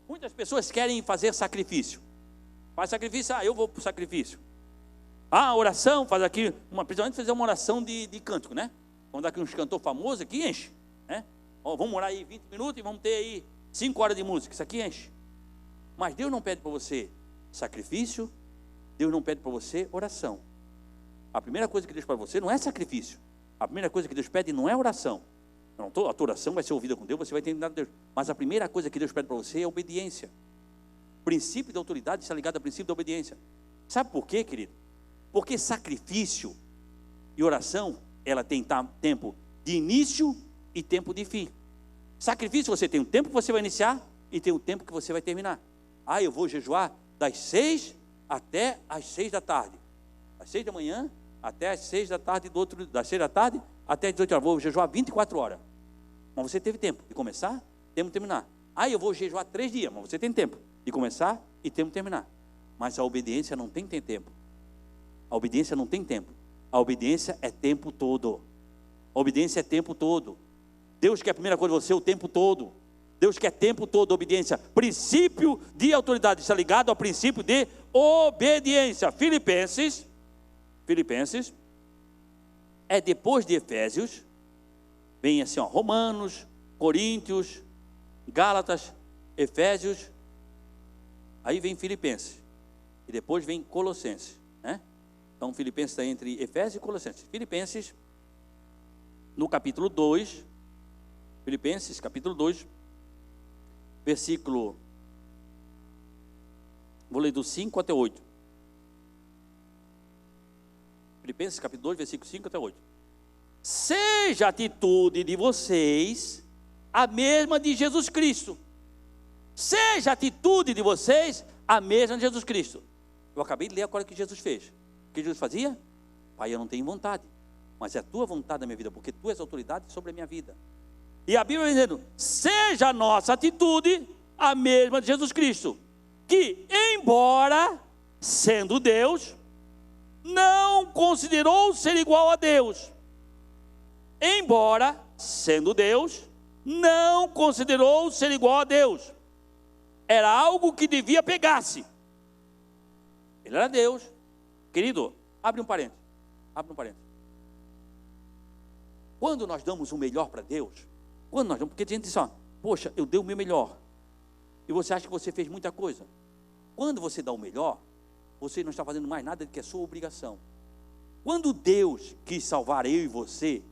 Muitas pessoas querem fazer sacrifício. Faz sacrifício, eu vou para o sacrifício. Oração, faz aqui, principalmente fazer uma oração de cântico, né? Vamos dar aqui uns cantores famosos, aqui enche, né? Vamos orar aí 20 minutos e vamos ter aí 5 horas de música, isso aqui enche. Mas Deus não pede para você sacrifício, Deus não pede para você oração. A primeira coisa que Deus pede para você não é sacrifício. A primeira coisa que Deus pede não é oração. Não, a tua oração vai ser ouvida com Deus, você vai ter nada de Deus. Mas a primeira coisa que Deus pede para você é obediência. O princípio da autoridade está ligado ao princípio da obediência. Sabe por quê, querido? Porque sacrifício e oração, ela tem tempo de início e tempo de fim. Sacrifício, você tem um tempo que você vai iniciar e tem um tempo que você vai terminar. Eu vou jejuar das 6 até as 6 da tarde. Das 6 da manhã até as 6 da tarde das 6 da tarde até as 18 horas. Vou jejuar 24 horas. Mas você teve tempo de começar, tempo de terminar. Eu vou jejuar 3 dias, mas você tem tempo de começar e tempo de terminar. Mas a obediência não tem tempo. A obediência não tem tempo. A obediência é tempo todo. A obediência é tempo todo. Deus quer a primeira coisa de você o tempo todo. Deus quer tempo todo obediência. Princípio de autoridade está ligado ao princípio de obediência. Filipenses é depois de Efésios, vem assim, ó, Romanos, Coríntios, Gálatas, Efésios, aí vem Filipenses, e depois vem Colossenses, né? Então Filipenses está entre Efésios e Colossenses. Filipenses, no capítulo 2, Filipenses capítulo 2, versículo, vou ler do 5 até 8. Filipenses capítulo 2, versículo 5 até 8. Seja a atitude de vocês a mesma de Jesus Cristo. Seja a atitude de vocês a mesma de Jesus Cristo. Eu acabei de ler agora o que Jesus fez. O que Jesus fazia? Pai, eu não tenho vontade, mas é a tua vontade na minha vida, porque tu és autoridade sobre a minha vida. E a Bíblia vai dizendo, seja a nossa atitude a mesma de Jesus Cristo, que embora sendo Deus, não considerou ser igual a Deus. Embora sendo Deus, não considerou ser igual a Deus. Era algo que devia pegar-se. Ele era Deus. Querido, abre um parênteses. Quando nós damos o melhor para Deus, porque a gente diz assim, poxa, eu dei o meu melhor, e você acha que você fez muita coisa. Quando você dá o melhor, você não está fazendo mais nada do que a sua obrigação. Quando Deus quis salvar eu e você,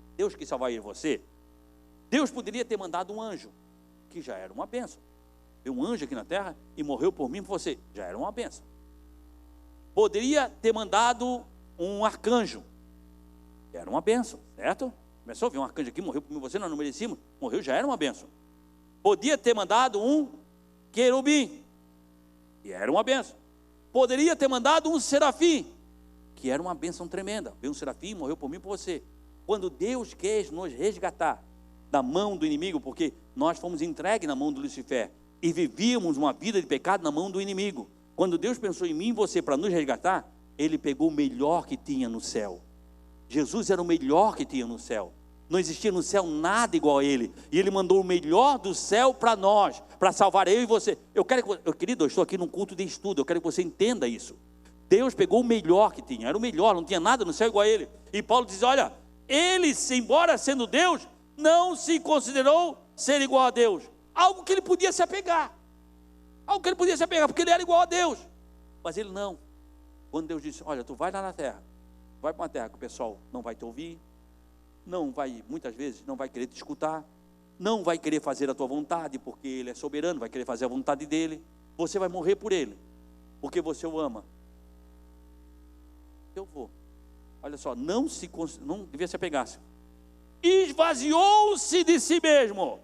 Deus poderia ter mandado um anjo, que já era uma bênção. Veio um anjo aqui na terra e morreu por mim e por você, já era uma bênção. Poderia ter mandado um arcanjo, era uma bênção, certo? Começou a vir um arcanjo aqui, morreu por mim e você, nós não merecíamos, morreu, já era uma bênção. Podia ter mandado um querubim, e era uma bênção. Poderia ter mandado um serafim, que era uma bênção tremenda. Veio um serafim, morreu por mim e por você. Quando Deus quer nos resgatar da mão do inimigo, porque nós fomos entregues na mão do Lucifer, e vivíamos uma vida de pecado na mão do inimigo. Quando Deus pensou em mim e você para nos resgatar, Ele pegou o melhor que tinha no céu. Jesus era o melhor que tinha no céu. Não existia no céu nada igual a Ele. E Ele mandou o melhor do céu para nós, para salvar eu e você. Querido, eu estou aqui num culto de estudo, eu quero que você entenda isso. Deus pegou o melhor que tinha, era o melhor, não tinha nada no céu igual a Ele. E Paulo diz, olha, Ele, embora sendo Deus, não se considerou ser igual a Deus. Algo que Ele podia se apegar. Porque Ele era igual a Deus. Mas Ele não. Quando Deus disse, olha, tu vai lá na terra, vai para uma terra que o pessoal não vai te ouvir, muitas vezes não vai querer te escutar, não vai querer fazer a tua vontade, porque Ele é soberano, vai querer fazer a vontade dEle, você vai morrer por Ele, porque você o ama. Eu vou. Olha só, não devia se apegar-se. Esvaziou-se de si mesmo.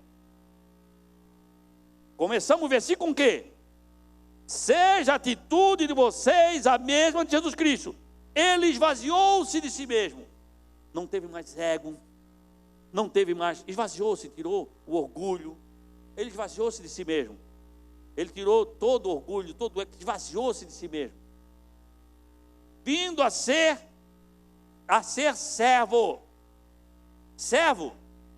Começamos o versículo com o quê? Seja a atitude de vocês a mesma de Jesus Cristo. Ele esvaziou-se de si mesmo. Não teve mais ego. Esvaziou-se, tirou o orgulho. Ele esvaziou-se de si mesmo. Ele tirou todo o orgulho, esvaziou-se de si mesmo. Vindo a ser servo. Servo.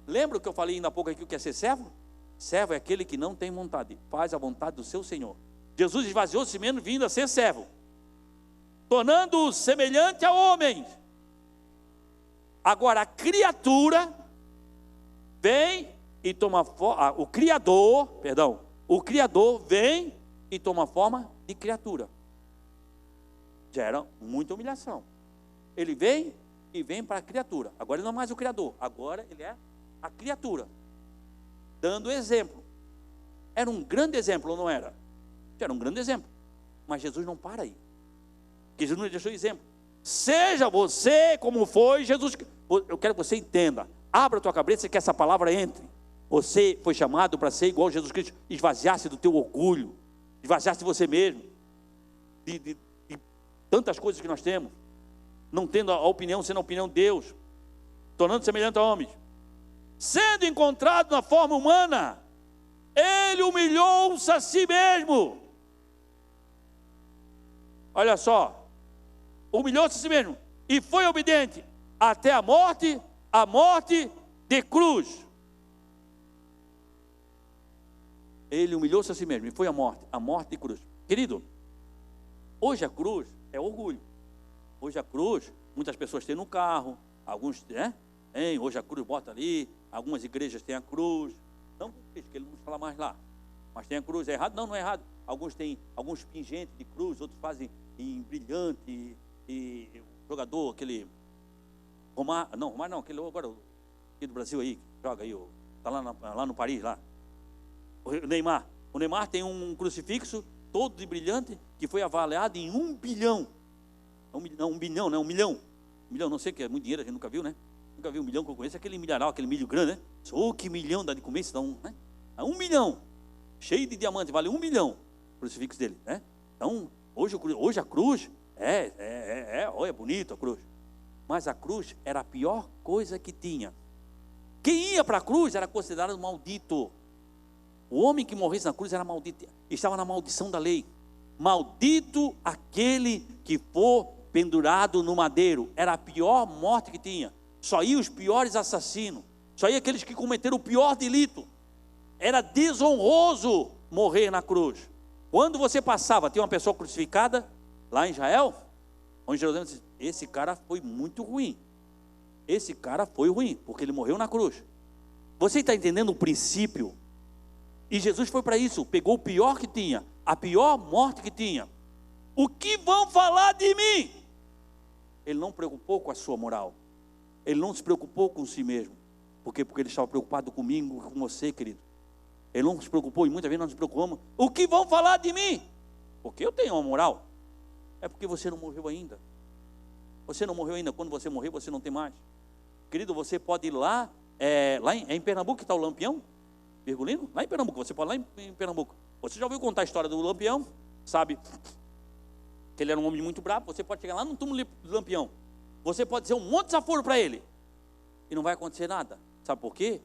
Lembra o que eu falei ainda há pouco aqui, o que é ser servo? Servo é aquele que não tem vontade, faz a vontade do seu Senhor. Jesus esvaziou-se mesmo, vindo a ser servo, tornando-o semelhante a homens. Agora a criatura vem e toma forma, o Criador vem e toma forma de criatura. Já era muita humilhação. Ele vem para a criatura. Agora ele não é mais o Criador, agora ele é a criatura, dando exemplo. Era um grande exemplo, ou não era? Era um grande exemplo. Mas Jesus não para aí, porque Jesus nos deixou exemplo. Seja você como foi Jesus. Eu quero que você entenda, abra a tua cabeça que essa palavra entre. Você foi chamado para ser igual a Jesus Cristo. Esvaziar-se do teu orgulho, esvaziar-se de você mesmo, de tantas coisas que nós temos, não tendo a opinião, sendo a opinião de Deus, tornando-se semelhante a homens. Sendo encontrado na forma humana, Ele humilhou-se a si mesmo. Olha só, humilhou-se a si mesmo e foi obediente até a morte de cruz. Ele humilhou-se a si mesmo e foi à morte de cruz. Querido, hoje a cruz é orgulho. Hoje a cruz, muitas pessoas têm no carro, alguns tem, hoje a cruz bota ali, algumas igrejas têm a cruz. Não, que ele não fala mais lá. Mas tem a cruz, é errado? Não, não é errado. Alguns têm alguns pingentes de cruz, outros fazem em brilhante, e o jogador, aquele Romário não, aquele agora aqui do Brasil aí, joga aí, está lá no Paris, lá. O Neymar tem um crucifixo todo de brilhante, que foi avaliado em 1 bilhão. Um milhão, não sei, que é muito dinheiro, a gente nunca viu, né? Nunca viu 1 milhão que eu conheço, aquele milharal, aquele milho grande, né? Que milhão dá de comer, então, né? 1 milhão, cheio de diamante, vale 1 milhão o crucifixo dele, né? Então, hoje a cruz olha, bonito a cruz. Mas a cruz era a pior coisa que tinha. Quem ia para a cruz era considerado maldito. O homem que morresse na cruz era maldito, estava na maldição da lei. Maldito aquele que for pendurado no madeiro. Era a pior morte que tinha. Só ia os piores assassinos, só ia aqueles que cometeram o pior delito. Era desonroso morrer na cruz. Quando você passava, tinha uma pessoa crucificada lá em Israel, onde Jerusalém disse: esse cara foi muito ruim. Esse cara foi ruim, porque ele morreu na cruz. Você está entendendo o princípio? E Jesus foi para isso, pegou o pior que tinha, a pior morte que tinha. O que vão falar de mim? Ele não preocupou com a sua moral. Ele não se preocupou com si mesmo. Por quê? Porque ele estava preocupado comigo, com você, querido. Ele não se preocupou, e muitas vezes nós nos preocupamos. O que vão falar de mim? Porque eu tenho uma moral. É porque você não morreu ainda. Você não morreu ainda. Quando você morrer, você não tem mais. Querido, você pode ir lá, em Pernambuco que está o Lampião, Virgulino, lá em Pernambuco, você pode ir lá em Pernambuco. Você já ouviu contar a história do Lampião? Sabe que ele era um homem muito bravo. Você pode chegar lá no túmulo do Lampião. Você pode dizer um monte de desaforo para ele. E não vai acontecer nada. Sabe por quê?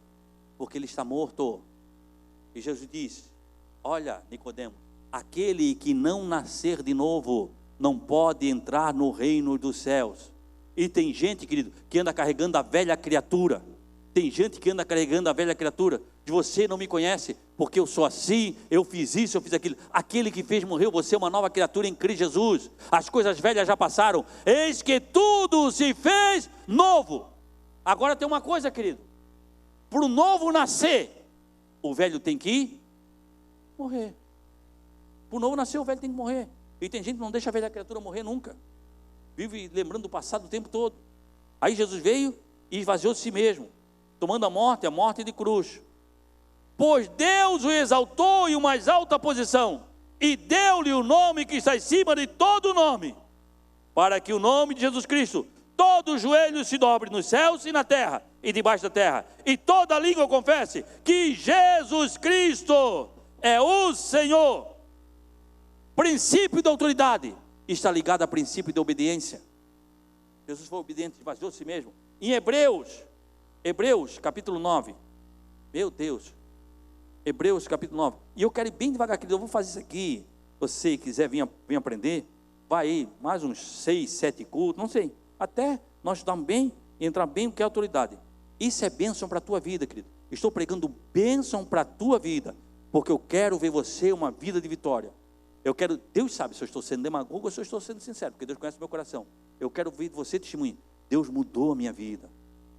Porque ele está morto. E Jesus diz: olha, Nicodemo, aquele que não nascer de novo não pode entrar no reino dos céus. E tem gente, querido, que anda carregando a velha criatura. Tem gente que anda carregando a velha criatura. De você não me conhece, porque eu sou assim, eu fiz isso, eu fiz aquilo. Aquele que fez morreu, você é uma nova criatura em Cristo Jesus. As coisas velhas já passaram, eis que tudo se fez novo. Agora tem uma coisa, querido: para o novo nascer, o velho tem que morrer. Para o novo nascer, o velho tem que morrer. E tem gente que não deixa a velha criatura morrer nunca. Vive lembrando do passado o tempo todo. Aí Jesus veio e esvaziou de si mesmo, tomando a morte de cruz. Pois Deus o exaltou em uma mais alta posição, e deu-lhe o nome que está acima de todo nome, para que o nome de Jesus Cristo, todo joelho se dobre nos céus e na terra, e debaixo da terra, e toda língua confesse que Jesus Cristo é o Senhor. Princípio da autoridade está ligado a princípio de obediência. Jesus foi obediente, esvaziou de si mesmo. Em Hebreus capítulo 9, meu Deus, Hebreus capítulo 9, e eu quero ir bem devagar, querido, eu vou fazer isso aqui. Se você quiser vir aprender, vai aí, mais uns 6, 7 cultos, não sei, até nós estudarmos bem e entrar bem o que é autoridade. Isso é bênção para a tua vida, querido. Estou pregando bênção para a tua vida, porque eu quero ver você uma vida de vitória. Deus sabe se eu estou sendo demagogo ou se eu estou sendo sincero, porque Deus conhece o meu coração. Eu quero ver você testemunho. Deus mudou a minha vida.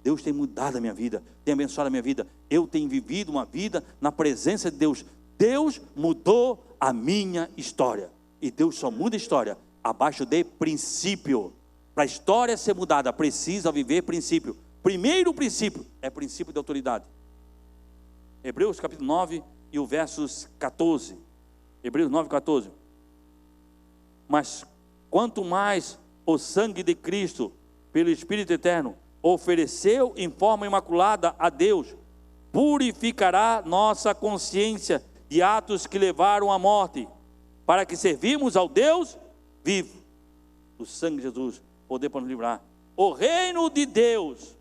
Deus tem mudado a minha vida, tem abençoado a minha vida. Eu tenho vivido uma vida na presença de Deus. Deus mudou a minha história. E Deus só muda a história abaixo de princípio. Para a história ser mudada, precisa viver princípio. Primeiro princípio é princípio de autoridade. Hebreus capítulo 9 e o versos 14. Hebreus 9, 14. Mas quanto mais o sangue de Cristo, pelo Espírito Eterno, ofereceu em forma imaculada a Deus, purificará nossa consciência de atos que levaram à morte, para que servimos ao Deus vivo. O sangue de Jesus, poder para nos livrar. O reino de Deus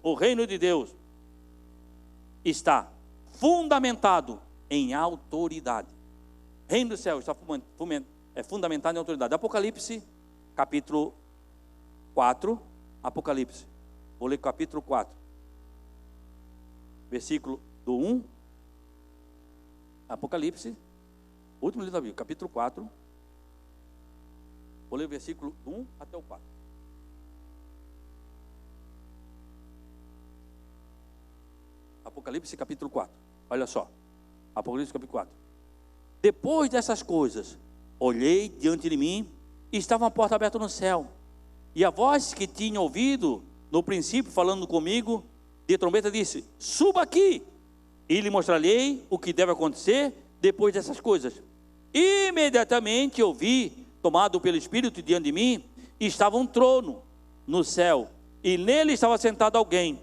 está fundamentado em autoridade. O reino do céu está fundamentado em autoridade. Apocalipse, capítulo 4, Apocalipse. Vou ler capítulo 4, versículo do 1, Apocalipse, Último livro da Bíblia, capítulo 4. Vou ler o versículo 1 até o 4. Apocalipse capítulo 4. Olha só. Apocalipse capítulo 4. Depois dessas coisas, olhei diante de mim e estava uma porta aberta no céu. E a voz que tinha ouvido no princípio falando comigo de trombeta disse: suba aqui e lhe mostrarei o que deve acontecer depois dessas coisas. Imediatamente eu vi, tomado pelo Espírito diante de mim, estava um trono no céu, e nele estava sentado alguém.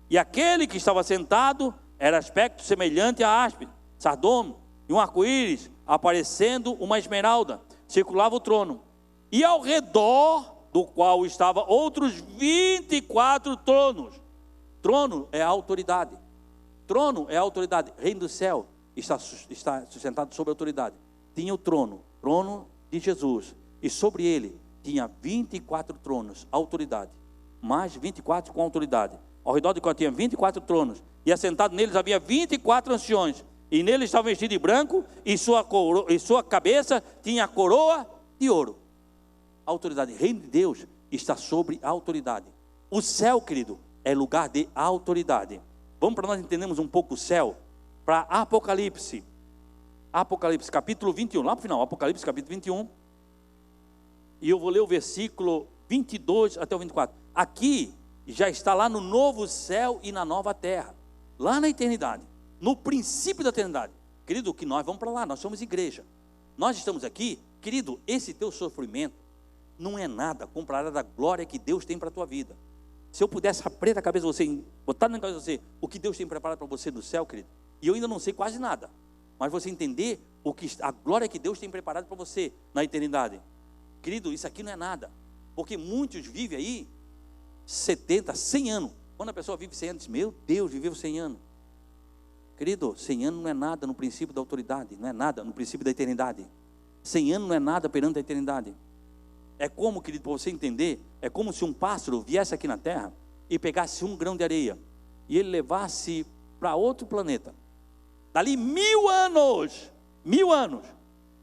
E aquele que estava sentado era aspecto semelhante a aspe, sardônio, e um arco-íris, aparecendo uma esmeralda, circulava o trono. E ao redor do qual estavam outros 24 tronos. Trono é a autoridade. Trono é a autoridade. Reino do céu está sustentado sobre a autoridade. Tinha o trono de Jesus, e sobre ele tinha 24 tronos, autoridade, mais 24 com autoridade, ao redor de qual tinha 24 tronos, e assentado neles havia 24 anciões, e neles estava vestido de branco, e sua cabeça tinha a coroa de ouro. Autoridade, reino de Deus está sobre a autoridade. O céu, querido, é lugar de autoridade. Vamos para nós entendermos um pouco o céu, para Apocalipse capítulo 21, lá para o final, Apocalipse capítulo 21, e eu vou ler o versículo 22 até o 24, aqui já está lá no novo céu e na nova terra, lá na eternidade, no princípio da eternidade, querido, que nós vamos para lá, nós somos igreja, nós estamos aqui, querido, esse teu sofrimento não é nada comparado à glória que Deus tem para a tua vida. Se eu pudesse abrir a cabeça de você, botar na cabeça de você, o que Deus tem preparado para você no céu, querido, e eu ainda não sei quase nada, mas você entender a glória que Deus tem preparado para você na eternidade. Querido, isso aqui não é nada. Porque muitos vivem aí 70, 100 anos. Quando a pessoa vive 100 anos, diz: meu Deus, viveu 100 anos. Querido, 100 anos não é nada no princípio da autoridade. Não é nada no princípio da eternidade. 100 anos não é nada perante a eternidade. É como, querido, para você entender, é como se um pássaro viesse aqui na terra e pegasse um grão de areia e ele levasse para outro planeta. Dali 1000 anos,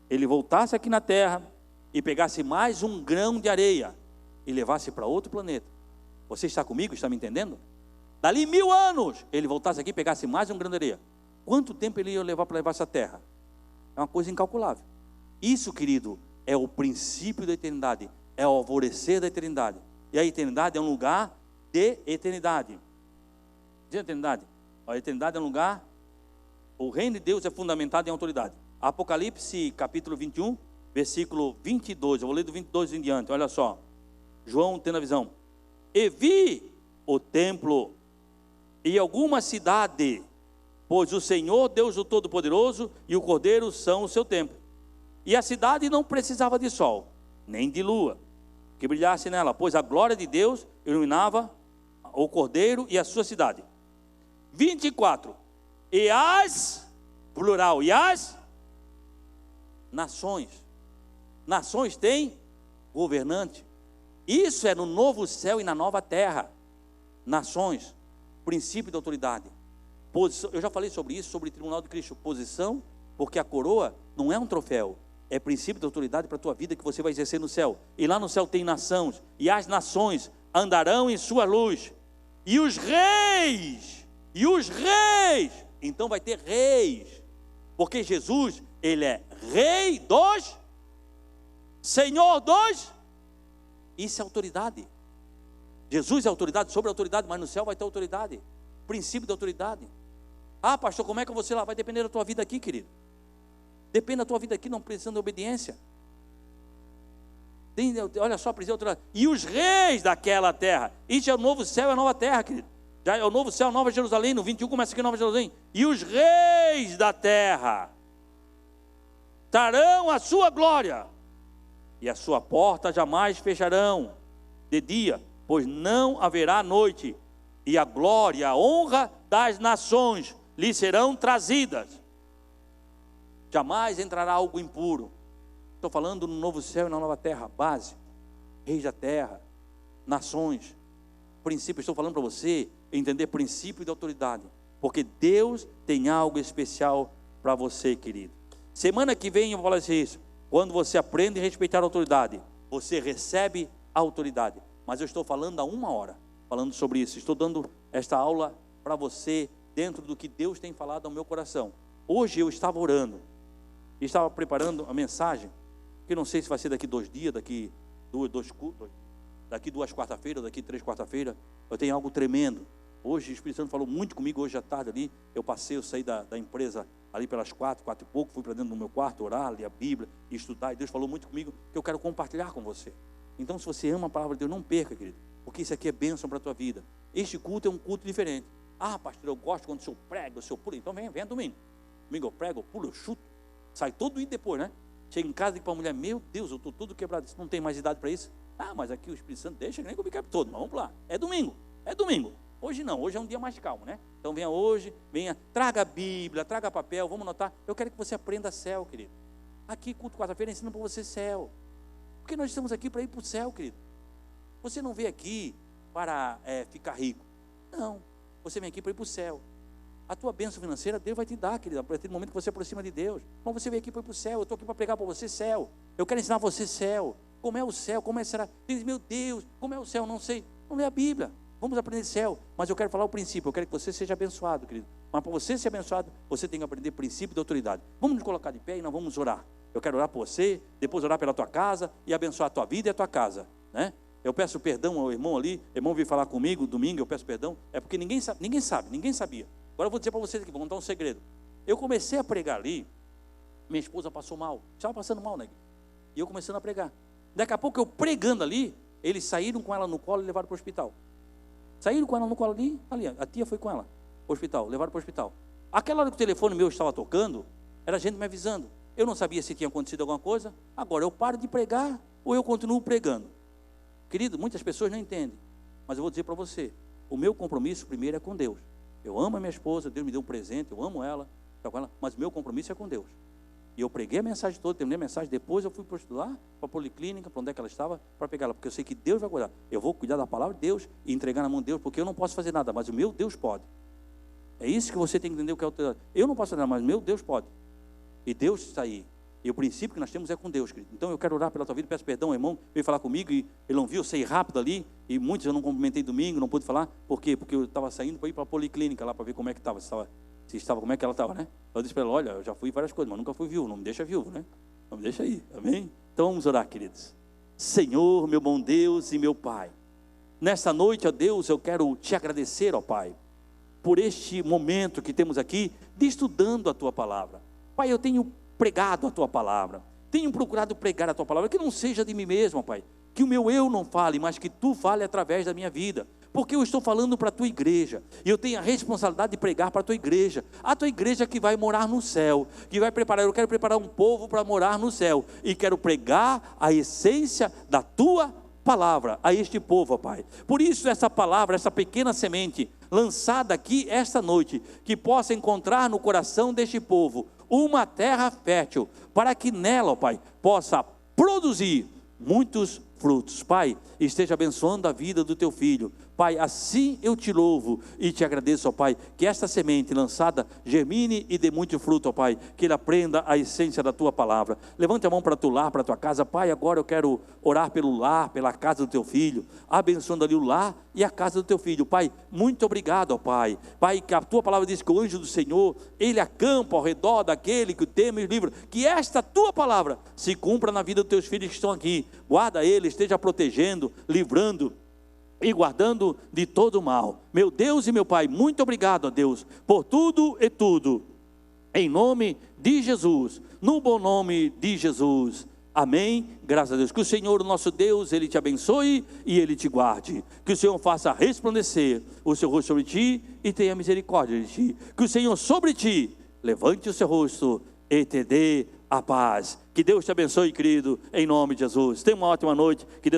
ele voltasse aqui na terra e pegasse mais um grão de areia e levasse para outro planeta. Você está comigo? Está me entendendo? Dali 1000 anos, ele voltasse aqui e pegasse mais um grão de areia. Quanto tempo ele ia levar para levar essa terra? É uma coisa incalculável. Isso, querido, é o princípio da eternidade, é o alvorecer da eternidade. E a eternidade é um lugar de eternidade. De eternidade. A eternidade é um lugar. O reino de Deus é fundamentado em autoridade. Apocalipse capítulo 21, versículo 22. Eu vou ler do 22 em diante, olha só. João tendo a visão. E vi o templo e alguma cidade, pois o Senhor, Deus o Todo-Poderoso e o Cordeiro são o seu templo. E a cidade não precisava de sol, nem de lua, que brilhasse nela, pois a glória de Deus iluminava o Cordeiro e a sua cidade. 24. E as, plural, e as nações. Nações têm governante. Isso é no novo céu e na nova terra. Nações, princípio da autoridade. Posição, eu já falei sobre isso, sobre o tribunal de Cristo. Posição, porque a coroa não é um troféu, é princípio da autoridade para a tua vida que você vai exercer no céu. E lá no céu tem nações, e as nações andarão em sua luz. E os reis, então vai ter reis, porque Jesus, ele é rei dos, Senhor dos, isso é autoridade. Jesus é autoridade sobre a autoridade, mas no céu vai ter autoridade, princípio da autoridade. Ah, pastor, como é que você lá? Vai depender da tua vida aqui, querido. Depende da tua vida aqui, não precisando de obediência. Olha só, precisa de autoridade. E os reis daquela terra, isso é o novo céu e a nova terra, querido. Já é o novo céu, a nova Jerusalém, no 21 começa aqui Nova Jerusalém. E os reis da terra trarão a sua glória, e a sua porta jamais fecharão de dia, pois não haverá noite, e a glória e a honra das nações lhe serão trazidas. Jamais entrará algo impuro. Estou falando no novo céu e na nova terra, base, reis da terra, nações, princípios. Estou falando para você entender princípio de autoridade, porque Deus tem algo especial para você, querido. Semana que vem eu vou falar isso. Quando você aprende a respeitar a autoridade, você recebe a autoridade. Mas eu estou falando há 1 hora, falando sobre isso. Estou dando esta aula para você, dentro do que Deus tem falado ao meu coração. Hoje eu estava orando, estava preparando a mensagem, que não sei se vai ser daqui 2 dias, daqui 2 quarta-feiras, daqui 3 quarta-feiras. Eu tenho algo tremendo. Hoje o Espírito Santo falou muito comigo hoje à tarde ali. Eu saí da empresa ali pelas 4 e pouco, fui para dentro do meu quarto orar, ler a Bíblia, estudar, e Deus falou muito comigo que eu quero compartilhar com você. Então, se você ama a palavra de Deus, não perca, querido, porque isso aqui é bênção para a tua vida. Este culto é um culto diferente. Ah, pastor, eu gosto quando o senhor prega, o senhor pula. Então venha domingo. Domingo eu prego, eu pulo, eu chuto, sai todo dia depois, né? Chega em casa e digo para a mulher, meu Deus, eu estou todo quebrado, não tem mais idade para isso. Ah, mas aqui o Espírito Santo deixa, nem que eu me quebre todo, mas vamos lá. É domingo. Hoje não, hoje é um dia mais calmo, né? Então venha hoje, traga a Bíblia, traga papel, vamos anotar. Eu quero que você aprenda céu, querido. Aqui, culto quarta-feira, ensina para você céu. Porque nós estamos aqui para ir para o céu, querido. Você não veio aqui para ficar rico. Não, você vem aqui para ir para o céu. A tua bênção financeira, Deus vai te dar, querido, a partir do momento que você aproxima de Deus. Mas você veio aqui para ir para o céu. Eu estou aqui para pregar para você céu. Eu quero ensinar você céu. Como é o céu, como será? Diz, meu Deus, como é o céu? Não sei. Não lê a Bíblia. Vamos aprender céu, mas eu quero falar o princípio. Eu quero que você seja abençoado, querido. Mas para você ser abençoado, você tem que aprender princípio de autoridade. Vamos nos colocar de pé e nós vamos orar. Eu quero orar por você, depois orar pela tua casa e abençoar a tua vida e a tua casa, né? Eu peço perdão ao irmão ali. O irmão veio falar comigo domingo, eu peço perdão. É porque ninguém sabia. Agora eu vou dizer para vocês aqui, vou contar um segredo. Eu comecei a pregar ali, minha esposa passou mal, estava passando mal, né? E eu começando a pregar. Daqui a pouco eu pregando ali, eles saíram com ela no colo e levaram para o hospital. Saíram com ela no colo ali, a tia foi com ela, para o hospital, levaram para o hospital. Aquela hora que o telefone meu estava tocando, era gente me avisando. Eu não sabia se tinha acontecido alguma coisa. Agora eu paro de pregar ou eu continuo pregando? Querido, muitas pessoas não entendem, mas eu vou dizer para você, o meu compromisso primeiro é com Deus. Eu amo a minha esposa, Deus me deu um presente, eu amo ela, mas o meu compromisso é com Deus. E eu preguei a mensagem toda, terminei a mensagem, depois eu fui para lá, para a policlínica, para onde é que ela estava, para pegar ela, porque eu sei que Deus vai cuidar. Eu vou cuidar da palavra de Deus e entregar na mão de Deus, porque eu não posso fazer nada, mas o meu Deus pode. É isso que você tem que entender, o que é autoridade. Eu não posso fazer nada, mas o meu Deus pode. E Deus está aí. E o princípio que nós temos é com Deus, querido. Então eu quero orar pela tua vida, peço perdão, irmão, veio falar comigo e ele não viu, eu saí rápido ali, e muitos eu não cumprimentei domingo, não pude falar. Por quê? Porque eu estava saindo para ir para a policlínica lá, para ver como é que estava, como é que ela estava, né? Eu disse para ela, olha, eu já fui várias coisas, mas nunca fui viúvo, não me deixa viúvo, né? Não me deixa aí, amém? Então vamos orar, queridos. Senhor, meu bom Deus e meu Pai, nesta noite, ó Deus, eu quero te agradecer, ó Pai, por este momento que temos aqui, de estudando a Tua Palavra. Pai, eu tenho pregado a Tua Palavra, tenho procurado pregar a Tua Palavra, que não seja de mim mesmo, ó Pai, que o meu eu não fale, mas que Tu fale através da minha vida, porque eu estou falando para a Tua igreja, e eu tenho a responsabilidade de pregar para a Tua igreja que vai morar no céu, que vai preparar, eu quero preparar um povo para morar no céu, e quero pregar a essência da Tua Palavra a este povo, ó Pai. Por isso essa palavra, essa pequena semente, lançada aqui esta noite, que possa encontrar no coração deste povo, uma terra fértil, para que nela, ó Pai, possa produzir muitos frutos. Pai, esteja abençoando a vida do Teu filho. Pai, assim eu te louvo e te agradeço, ó Pai, que esta semente lançada germine e dê muito fruto, ó Pai, que ele aprenda a essência da Tua Palavra. Levante a mão para tu lar, para a tua casa. Pai, agora eu quero orar pelo lar, pela casa do Teu filho, abençoando ali o lar e a casa do Teu filho. Pai, muito obrigado, ó Pai. Pai, que a Tua Palavra diz que o anjo do Senhor, ele acampa ao redor daquele que o teme e o livra. Que esta Tua Palavra se cumpra na vida dos Teus filhos que estão aqui. Guarda ele, esteja protegendo, livrando e guardando de todo o mal. Meu Deus e meu Pai, muito obrigado, ó Deus, por tudo e tudo, em nome de Jesus, no bom nome de Jesus, amém, graças a Deus. Que o Senhor, o nosso Deus, Ele te abençoe e Ele te guarde, que o Senhor faça resplandecer o seu rosto sobre ti e tenha misericórdia de ti, que o Senhor sobre ti levante o seu rosto e te dê a paz. Que Deus te abençoe, querido, em nome de Jesus. Tenha uma ótima noite, que Deus